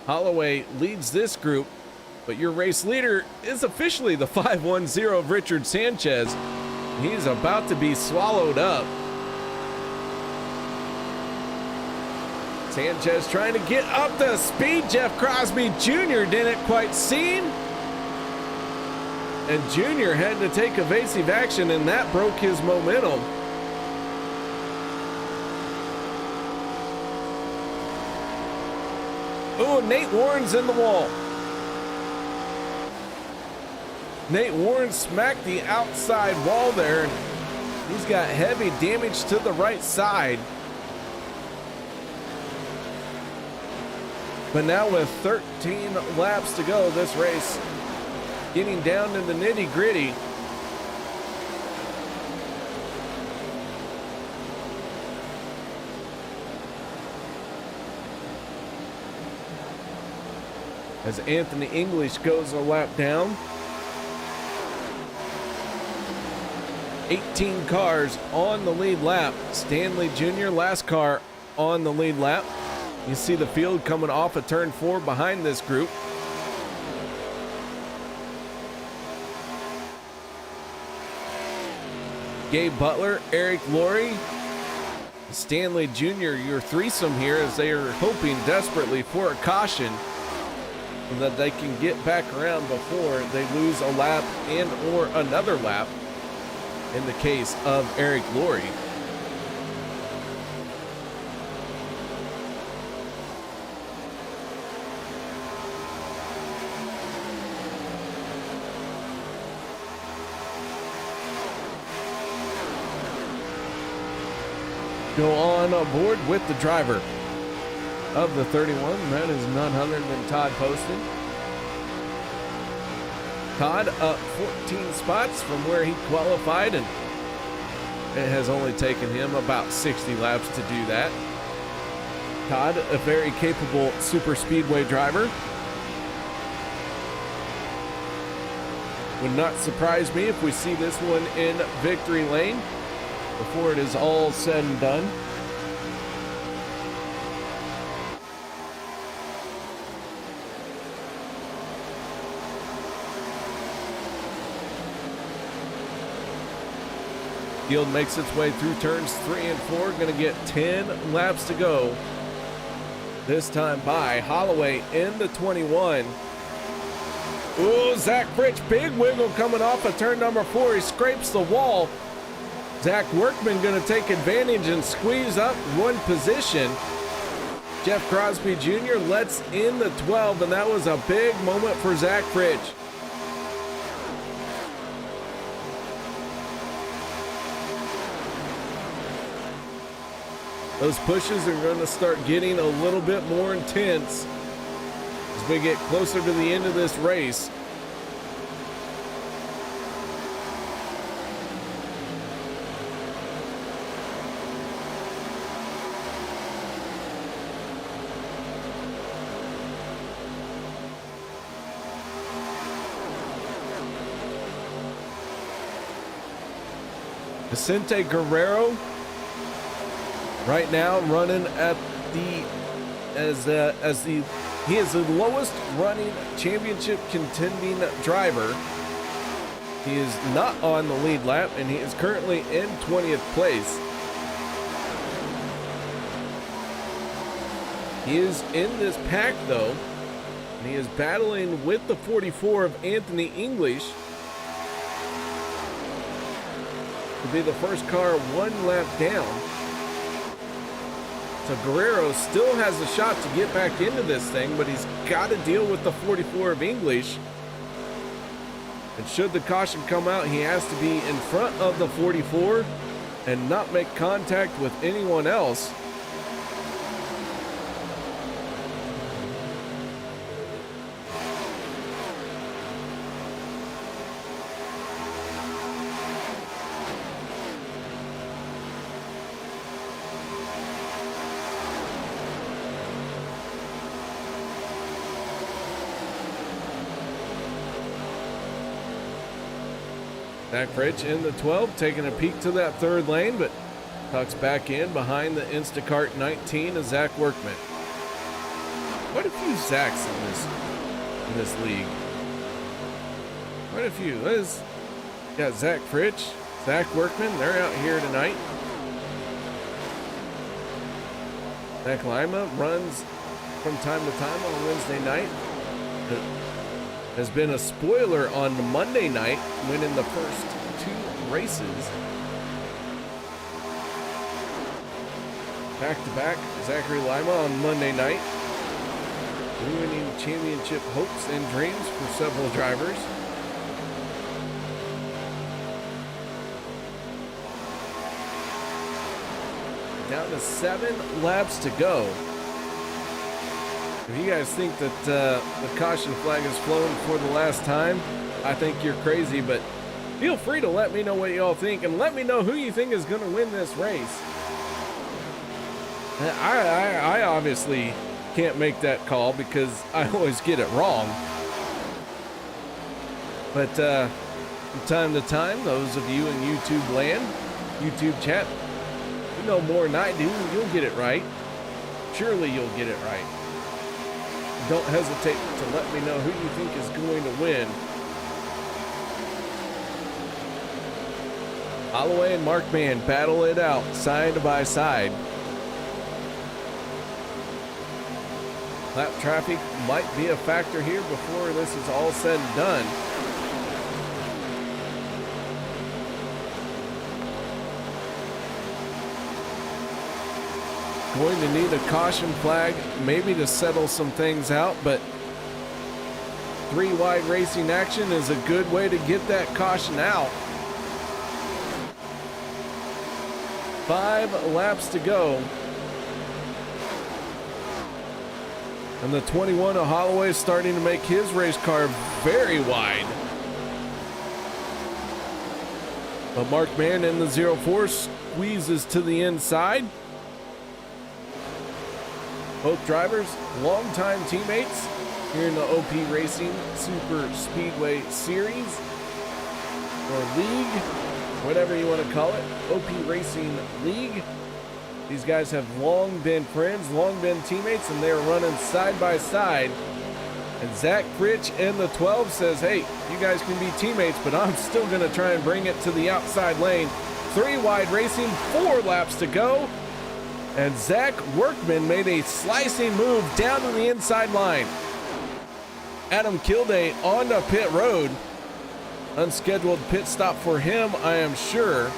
Holloway leads this group, but your race leader is officially the 510 of Richard Sanchez. He's about to be swallowed up. Sanchez trying to get up to speed. Jeff Crosby Jr. didn't quite see him. And Jr. had to take evasive action, and that broke his momentum. Oh, Nate Warren's in the wall. Nate Warren smacked the outside wall there. He's got heavy damage to the right side. But now with 13 laps to go, this race getting down to the nitty-gritty. As Anthony English goes a lap down. 18 cars on the lead lap. Stanley Jr., last car on the lead lap. You see the field coming off of turn 4 behind this group. Gabe Butler, Eric Laurie, Stanley Jr., your threesome here, as they are hoping desperately for a caution so that they can get back around before they lose a lap and or another lap in the case of Eric Laurie. Go on board with the driver of the 31. That is none other than Todd Poston. Todd up 14 spots from where he qualified, and it has only taken him about 60 laps to do that. Todd, a very capable super speedway driver. Would not surprise me if we see this one in victory lane before it is all said and done. Field makes its way through turns 3 and 4. Going to get 10 laps to go. This time by Holloway in the 21. Ooh, Zach Fritsch, big wiggle coming off of turn number 4. He scrapes the wall. Zach Workman going to take advantage and squeeze up one position. Jeff Crosby Jr. lets in the 12, and that was a big moment for Zach Fritsch. Those pushes are going to start getting a little bit more intense as we get closer to the end of this race. Vicente Guerrero right now running at he is the lowest running championship contending driver. He is not on the lead lap, and he is currently in 20th place. He is in this pack though, and he is battling with the 44 of Anthony English to be the first car one lap down. So Guerrero still has a shot to get back into this thing, but he's got to deal with the 44 of English. And should the caution come out, he has to be in front of the 44 and not make contact with anyone else. Zach Fritsch in the 12, taking a peek to that third lane, but tucks back in behind the Instacart 19 of Zach Workman. Quite a few Zachs in this league. Quite a few. Got Zach Fritsch, Zach Workman, they're out here tonight. Zach Lima runs from time to time on Wednesday night. Has been a spoiler on Monday night, winning the first 2 races. Back to back, Zachary Lima on Monday night, ruining championship hopes and dreams for several drivers. Down to 7 laps to go. If you guys think that the caution flag is flown for the last time, I think you're crazy, but feel free to let me know what y'all think, and let me know who you think is going to win this race. I obviously can't make that call because I always get it wrong. But from time to time, those of you in YouTube land, YouTube chat, you know more than I do, you'll get it right. Surely you'll get it right. Don't hesitate to let me know who you think is going to win. Holloway and Mann battle it out side by side. Lap traffic might be a factor here before this is all said and done. Going to need a caution flag maybe to settle some things out, but 3 wide racing action is a good way to get that caution out. 5 laps to go. And the 21 of Holloway is starting to make his race car very wide. But Mann in the 04 squeezes to the inside. Both drivers, longtime teammates here in the OP Racing Super Speedway Series, or League, whatever you want to call it, OP Racing League. These guys have long been friends, long been teammates, and they're running side by side. And Zach Fritsch in the 12 says, hey, you guys can be teammates, but I'm still going to try and bring it to the outside lane. 3 wide racing, 4 laps to go. And Zach Workman made a slicing move down to the inside line. Adam Kilday on the pit road. Unscheduled pit stop for him, I am sure.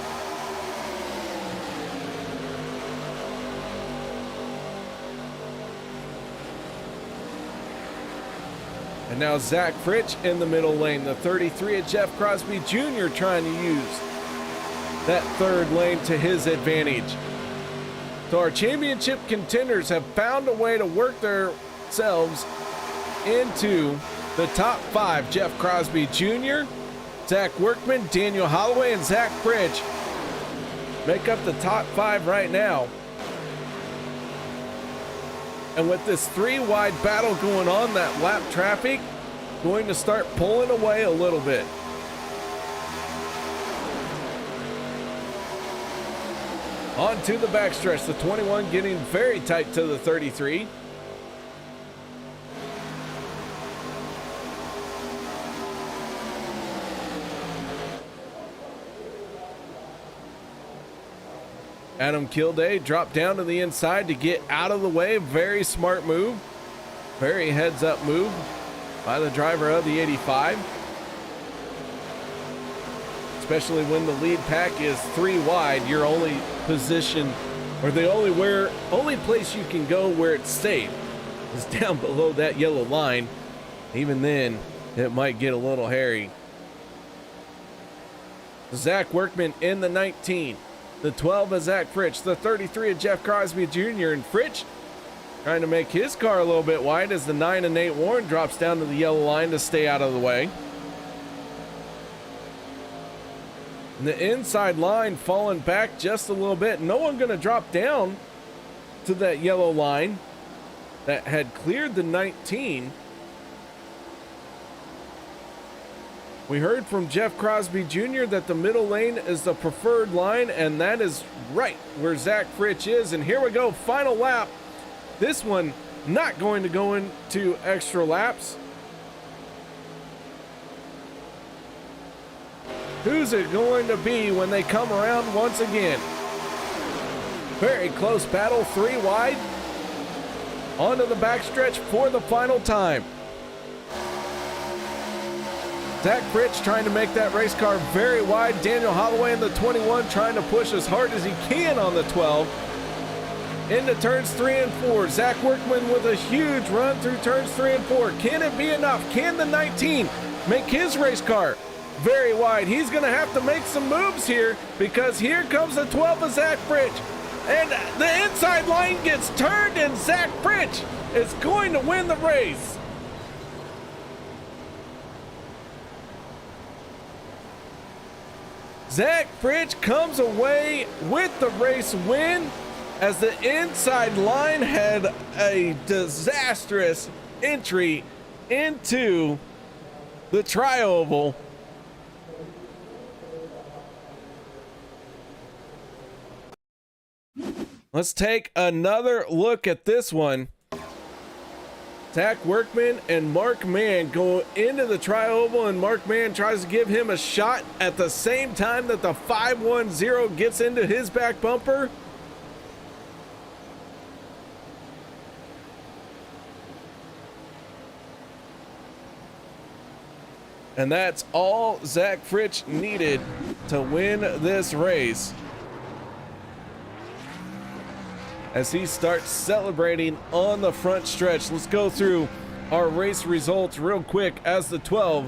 And now Zach Fritsch in the middle lane. The 33 of Jeff Crosby Jr. trying to use that third lane to his advantage. So our championship contenders have found a way to work themselves into the top 5. Jeff Crosby Jr., Zach Workman, Daniel Holloway, and Zach Fritsch make up the top 5 right now. And with this 3 wide battle going on, that lap traffic going to start pulling away a little bit. On to the backstretch, the 21 getting very tight to the 33. Adam Kilday dropped down to the inside to get out of the way. Very smart move. Very heads up move by the driver of the 85. Especially when the lead pack is 3 wide, your only position, or the only place you can go where it's safe is down below that yellow line. Even then, it might get a little hairy. Zach Workman in the 19. The 12 is Zach Fritsch. The 33 is Jeff Crosby Jr. And Fritsch trying to make his car a little bit wide as the 9 and 8 Warren drops down to the yellow line to stay out of the way. And the inside line falling back just a little bit. No one going to drop down to that yellow line that had cleared the 19. We heard from Jeff Crosby Jr. that the middle lane is the preferred line, and that is right where Zach Fritsch is. And here we go, final lap. This one not going to go into extra laps. Who's it going to be when they come around once again? Very close battle, 3 wide. Onto the backstretch for the final time. Zach Fritsch trying to make that race car very wide. Daniel Holloway in the 21 trying to push as hard as he can on the 12. Into turns 3 and 4. Zach Workman with a huge run through turns 3 and 4. Can it be enough? Can the 19 make his race car very wide? He's going to have to make some moves here because here comes the 12 of Zach Fritsch. And the inside line gets turned and Zach Fritsch is going to win the race. Zach Fritsch comes away with the race win as the inside line had a disastrous entry into the tri-oval. Let's take another look at this one. Zach Workman and Mark Mann go into the tri-oval, and Mark Mann tries to give him a shot at the same time that the 510 gets into his back bumper. And that's all Zach Fritsch needed to win this race, as he starts celebrating on the front stretch. Let's go through our race results real quick as the 12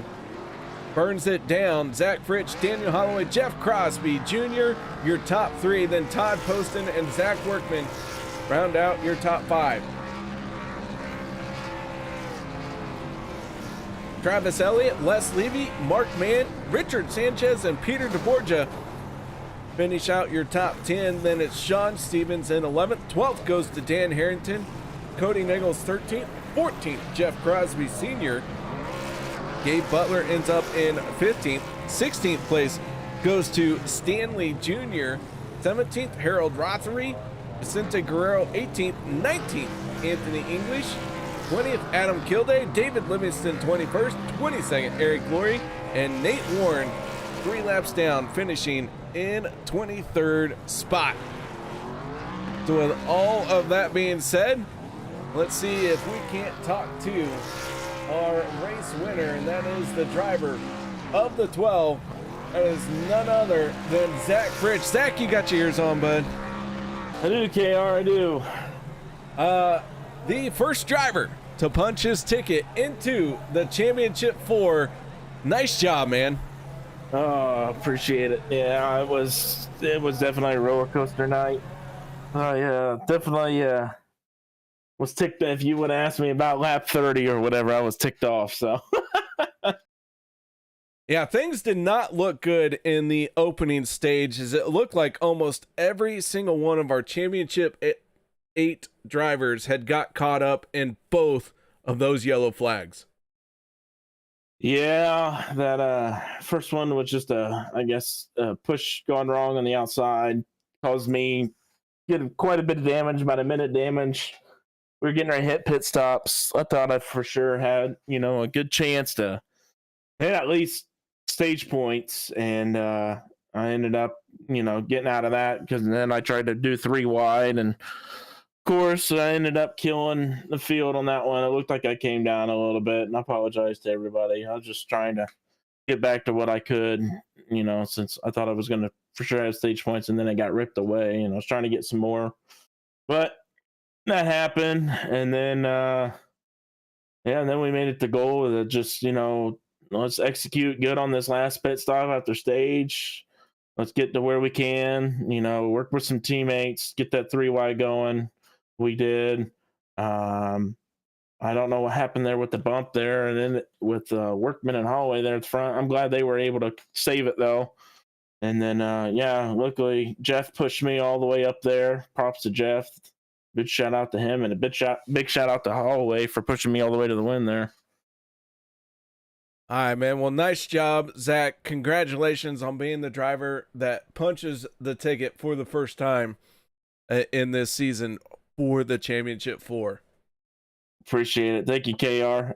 burns it down. Zach Fritsch, Daniel Holloway, Jeff Crosby Jr., your top 3. Then Todd Poston and Zach Workman round out your top 5. Travis Elliott, Les Levy, Mark Mann, Richard Sanchez, and Peter deBorja finish out your top 10. Then it's Sean Stevens in 11th. 12th goes to Dan Harrington. Cody Neagles 13th. 14th, Jeff Crosby Sr. Gabe Butler ends up in 15th. 16th place goes to Stanley Jr. 17th, Harold Rothery. Vicente Guerrero 18th. 19th, Anthony English. 20th, Adam Kilday. David Livingston 21st. 22nd, Eric Glory. And Nate Warren 3 laps down, finishing in 23rd spot. So with all of that being said, let's see if we can't talk to our race winner, and that is the driver of the 12. That is none other than Zach Fritsch. Zach, you got your ears on, bud. I do, KR, I do. The first driver to punch his ticket into the championship 4. Nice job, man. Oh, appreciate it. Yeah, it was definitely a roller coaster night. Yeah, definitely was ticked. If you would have asked me about lap 30 or whatever, I was ticked off. So yeah, things did not look good in the opening stage, as it looked like almost every single one of our championship 8 drivers had got caught up in both of those yellow flags. Yeah, that first one was just a push gone wrong on the outside, caused me getting quite a bit of damage, about a minute damage. We were getting our hit pit stops. I thought I for sure had, a good chance to hit at least stage points, and I ended up, getting out of that because then I tried to do 3 wide, and of course I ended up killing the field on that one. It looked like I came down a little bit, and I apologize to everybody. I was just trying to get back to what I could, since I thought I was going to for sure have stage points, and then it got ripped away, and I was trying to get some more, but that happened. And then and then we made it the goal to just let's execute good on this last pit stop after stage. Let's get to where we can, work with some teammates, get that 3 wide going. We did. I don't know what happened there with the bump there, and then with Workman and Holloway there at the front. I'm glad they were able to save it though. And then luckily Jeff pushed me all the way up there. Props to Jeff. Good shout out to him, and a big shout out to Holloway for pushing me all the way to the win there. All right, man. Well, nice job, Zach. Congratulations on being the driver that punches the ticket for the first time in this season for the Championship 4. Appreciate it. Thank you, KR.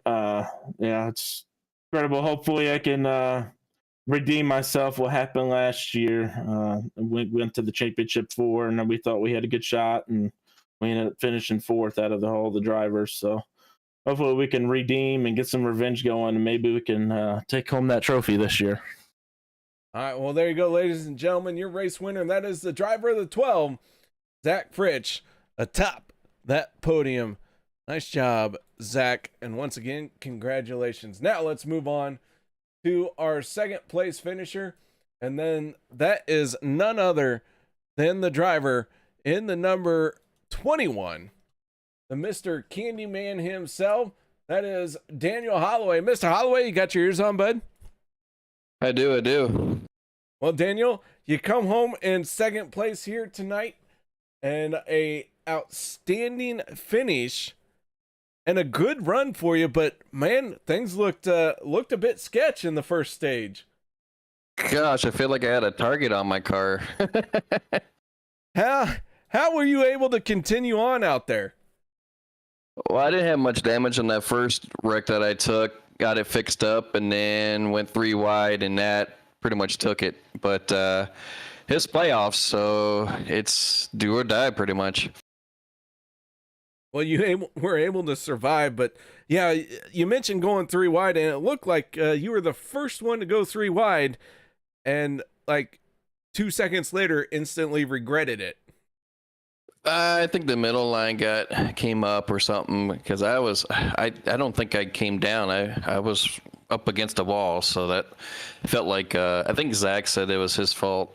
It's incredible. Hopefully I can redeem myself what happened last year. We went to the Championship 4, and we thought we had a good shot, and we ended up finishing 4th out of all the drivers. So hopefully we can redeem and get some revenge going, and maybe we can take home that trophy this year. All right, well, there you go, ladies and gentlemen. Your race winner, that is the driver of the 12, Zach Fritsch, atop that podium. Nice job, Zach. And once again, congratulations. Now let's move on to our 2nd place finisher. And then that is none other than the driver in the number 21, the Mr. Candyman himself. That is Daniel Holloway. Mr. Holloway, you got your ears on, bud? I do. Well, Daniel, you come home in 2nd place here tonight, and a outstanding finish and a good run for you. But man, things looked a bit sketch in the first stage. Gosh, I feel like I had a target on my car. How were you able to continue on out there? Well, I didn't have much damage on that first wreck that I took. Got it fixed up, and then went 3 wide, and that pretty much took it. But it's playoffs, so it's do or die pretty much. Well, you were able to survive, but yeah, you mentioned going 3 wide, and it looked like you were the first one to go 3 wide, and like 2 seconds later, instantly regretted it. I think the middle line came up or something, because I don't think I came down. I was up against the wall, so that felt like I think Zach said it was his fault.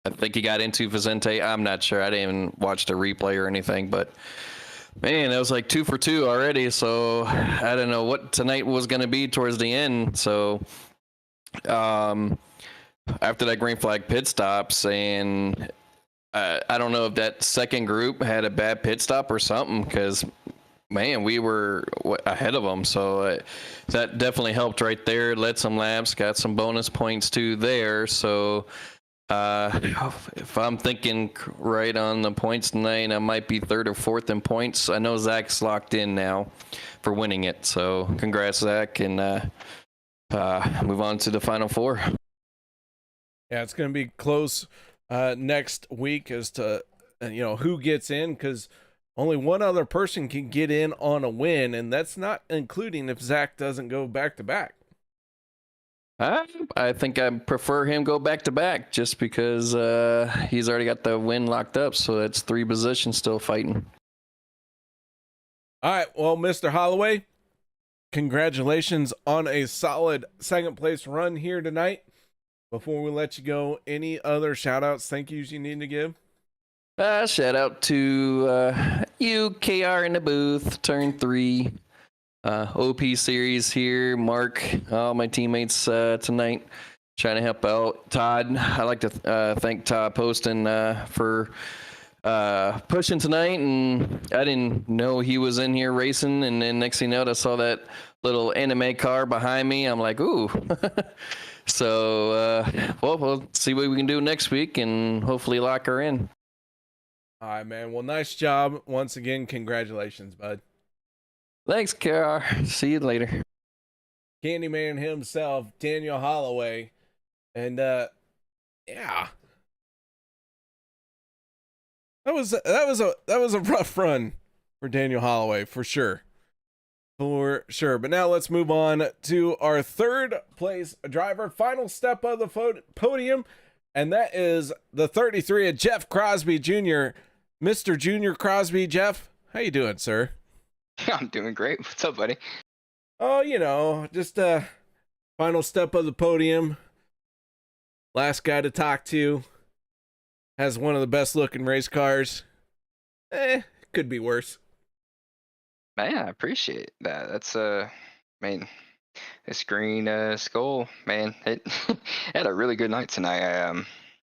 I think he got into Vicente. I'm not sure. I didn't even watch the replay or anything, but man, it was like 2 for 2 already. So I don't know what tonight was going to be towards the end. So after that green flag pit stop, saying I don't know if that second group had a bad pit stop or something, because man, we were ahead of them. So that definitely helped right there. Led some laps, got some bonus points too there. So if I'm thinking right on the points tonight, I might be 3rd or 4th in points. I know Zach's locked in now for winning it. So congrats, Zach, and move on to the final 4. Yeah, it's going to be close next week as to who gets in, because only one other person can get in on a win, and that's not including if Zach doesn't go back to back. I think I prefer him go back to back, just because he's already got the win locked up. So that's 3 positions still fighting. All right, well, Mr. Holloway, congratulations on a solid 2nd place run here tonight. Before we let you go, any other shout outs, thank yous you need to give? Shout out to you, KR in the booth, turn 3. OP series here, Mark, all my teammates tonight, trying to help out. Todd, I'd like to thank Todd Poston for pushing tonight, and I didn't know he was in here racing, and then next thing you know, I saw that little anime car behind me. I'm like, ooh. So, well, we'll see what we can do next week and hopefully lock her in. All right, man. Well, nice job. Once again, congratulations, bud. Thanks, Kara. See you later. Candyman himself, Daniel Holloway. And, yeah. That was a rough run for Daniel Holloway, for sure. For sure. But now let's move on to our third place driver. Final step of the podium. And that is the 33 of Jeff Crosby Jr. Mr. Junior Crosby. Jeff, how you doing, sir? I'm doing great. What's up, buddy? Oh, you know, just final step of the podium. Last guy to talk to. Has one of the best looking race cars. Could be worse. Man, I appreciate that. That's man, this green skull, man, it had a really good night tonight. I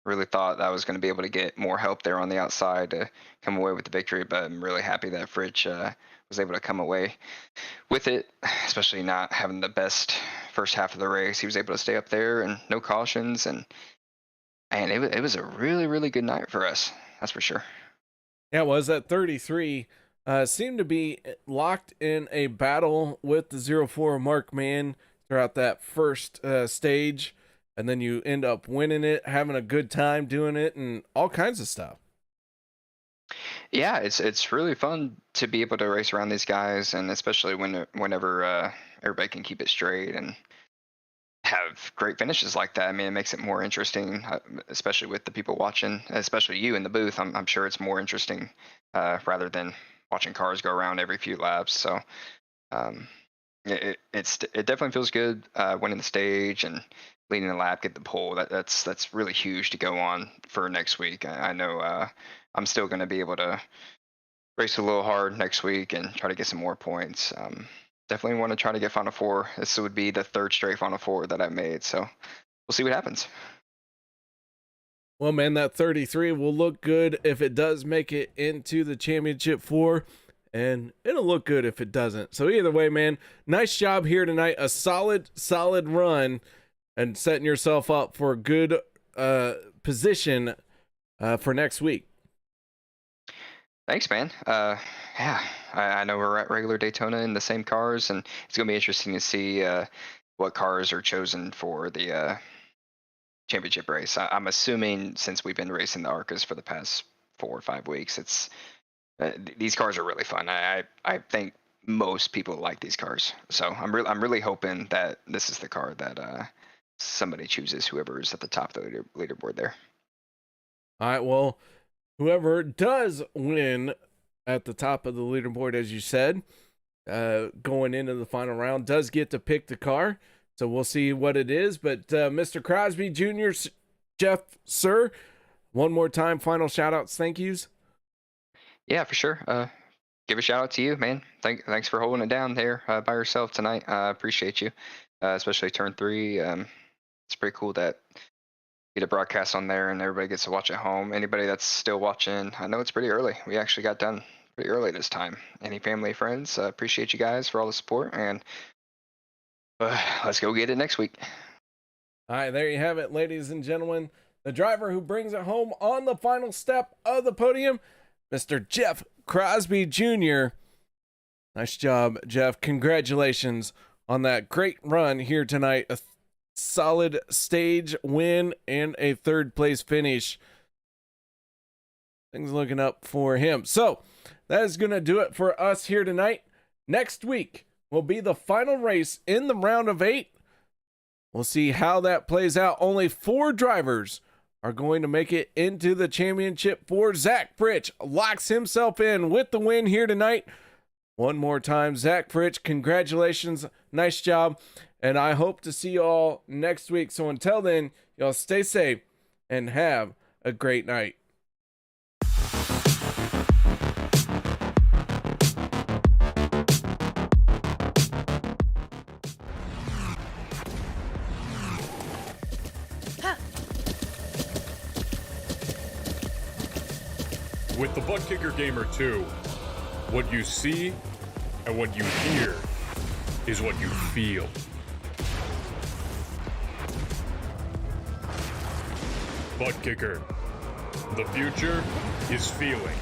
really thought I was going to be able to get more help there on the outside to come away with the victory, but I'm really happy that Fritsch was able to come away with it, especially not having the best first half of the race. He was able to stay up there and no cautions, and it was a really, really good night for us. That's for sure. Yeah, it was. That 33 seemed to be locked in a battle with the 04 Mark Mann throughout that first stage, and then you end up winning it, having a good time doing it, and all kinds of stuff. Yeah, it's really fun to be able to race around these guys, and especially whenever everybody can keep it straight and have great finishes like that. I mean, it makes it more interesting, especially with the people watching, especially you in the booth. I'm sure it's more interesting rather than watching cars go around every few laps. So it definitely feels good winning the stage and leading the lap, get the pole. That's really huge to go on for next week. I know I'm still going to be able to race a little hard next week and try to get some more points. Definitely want to try to get Final Four. This would be the third straight Final Four that I've made, so we'll see what happens. Well, man, that 33 will look good if it does make it into the championship 4, and it'll look good if it doesn't. So either way, man, nice job here tonight. A solid run and setting yourself up for a good position for next week. Thanks, man. Yeah, I know we're at regular Daytona in the same cars, and it's going to be interesting to see what cars are chosen for the championship race. I'm assuming since we've been racing the ARCAs for the past 4 or 5 weeks, it's these cars are really fun. I think most people like these cars, so I'm really hoping that this is the car that somebody chooses, whoever is at the top of the leaderboard there. All right, well, whoever does win at the top of the leaderboard, as you said, going into the final round, does get to pick the car. So we'll see what it is. But Mr. Crosby Jr., Jeff, sir, one more time, final shout-outs, thank yous. Yeah, for sure. Give a shout-out to you, man. Thanks for holding it down there by yourself tonight. I appreciate you, especially turn 3. It's pretty cool that get a broadcast on there and everybody gets to watch at home. Anybody that's still watching, I know it's pretty early. We actually got done pretty early this time. Any family, friends, appreciate you guys for all the support, and let's go get it next week. All right, there you have it, ladies and gentlemen. The driver who brings it home on the final step of the podium, Mr. Jeff Crosby Jr. Nice job, Jeff. Congratulations on that great run here tonight. A solid stage win and a 3rd place finish. Things looking up for him. So that is going to do it for us here tonight. Next week will be the final race in the round of 8. We'll see how that plays out. Only 4 drivers are going to make it into the championship 4. Zach Fritsch locks himself in with the win here tonight. One more time, Zach Fritsch, congratulations. Nice job. And I hope to see you all next week. So until then, y'all stay safe and have a great night. With the Butt Kicker Gamer 2, what you see and what you hear is what you feel. Butt kicker. The future is feeling.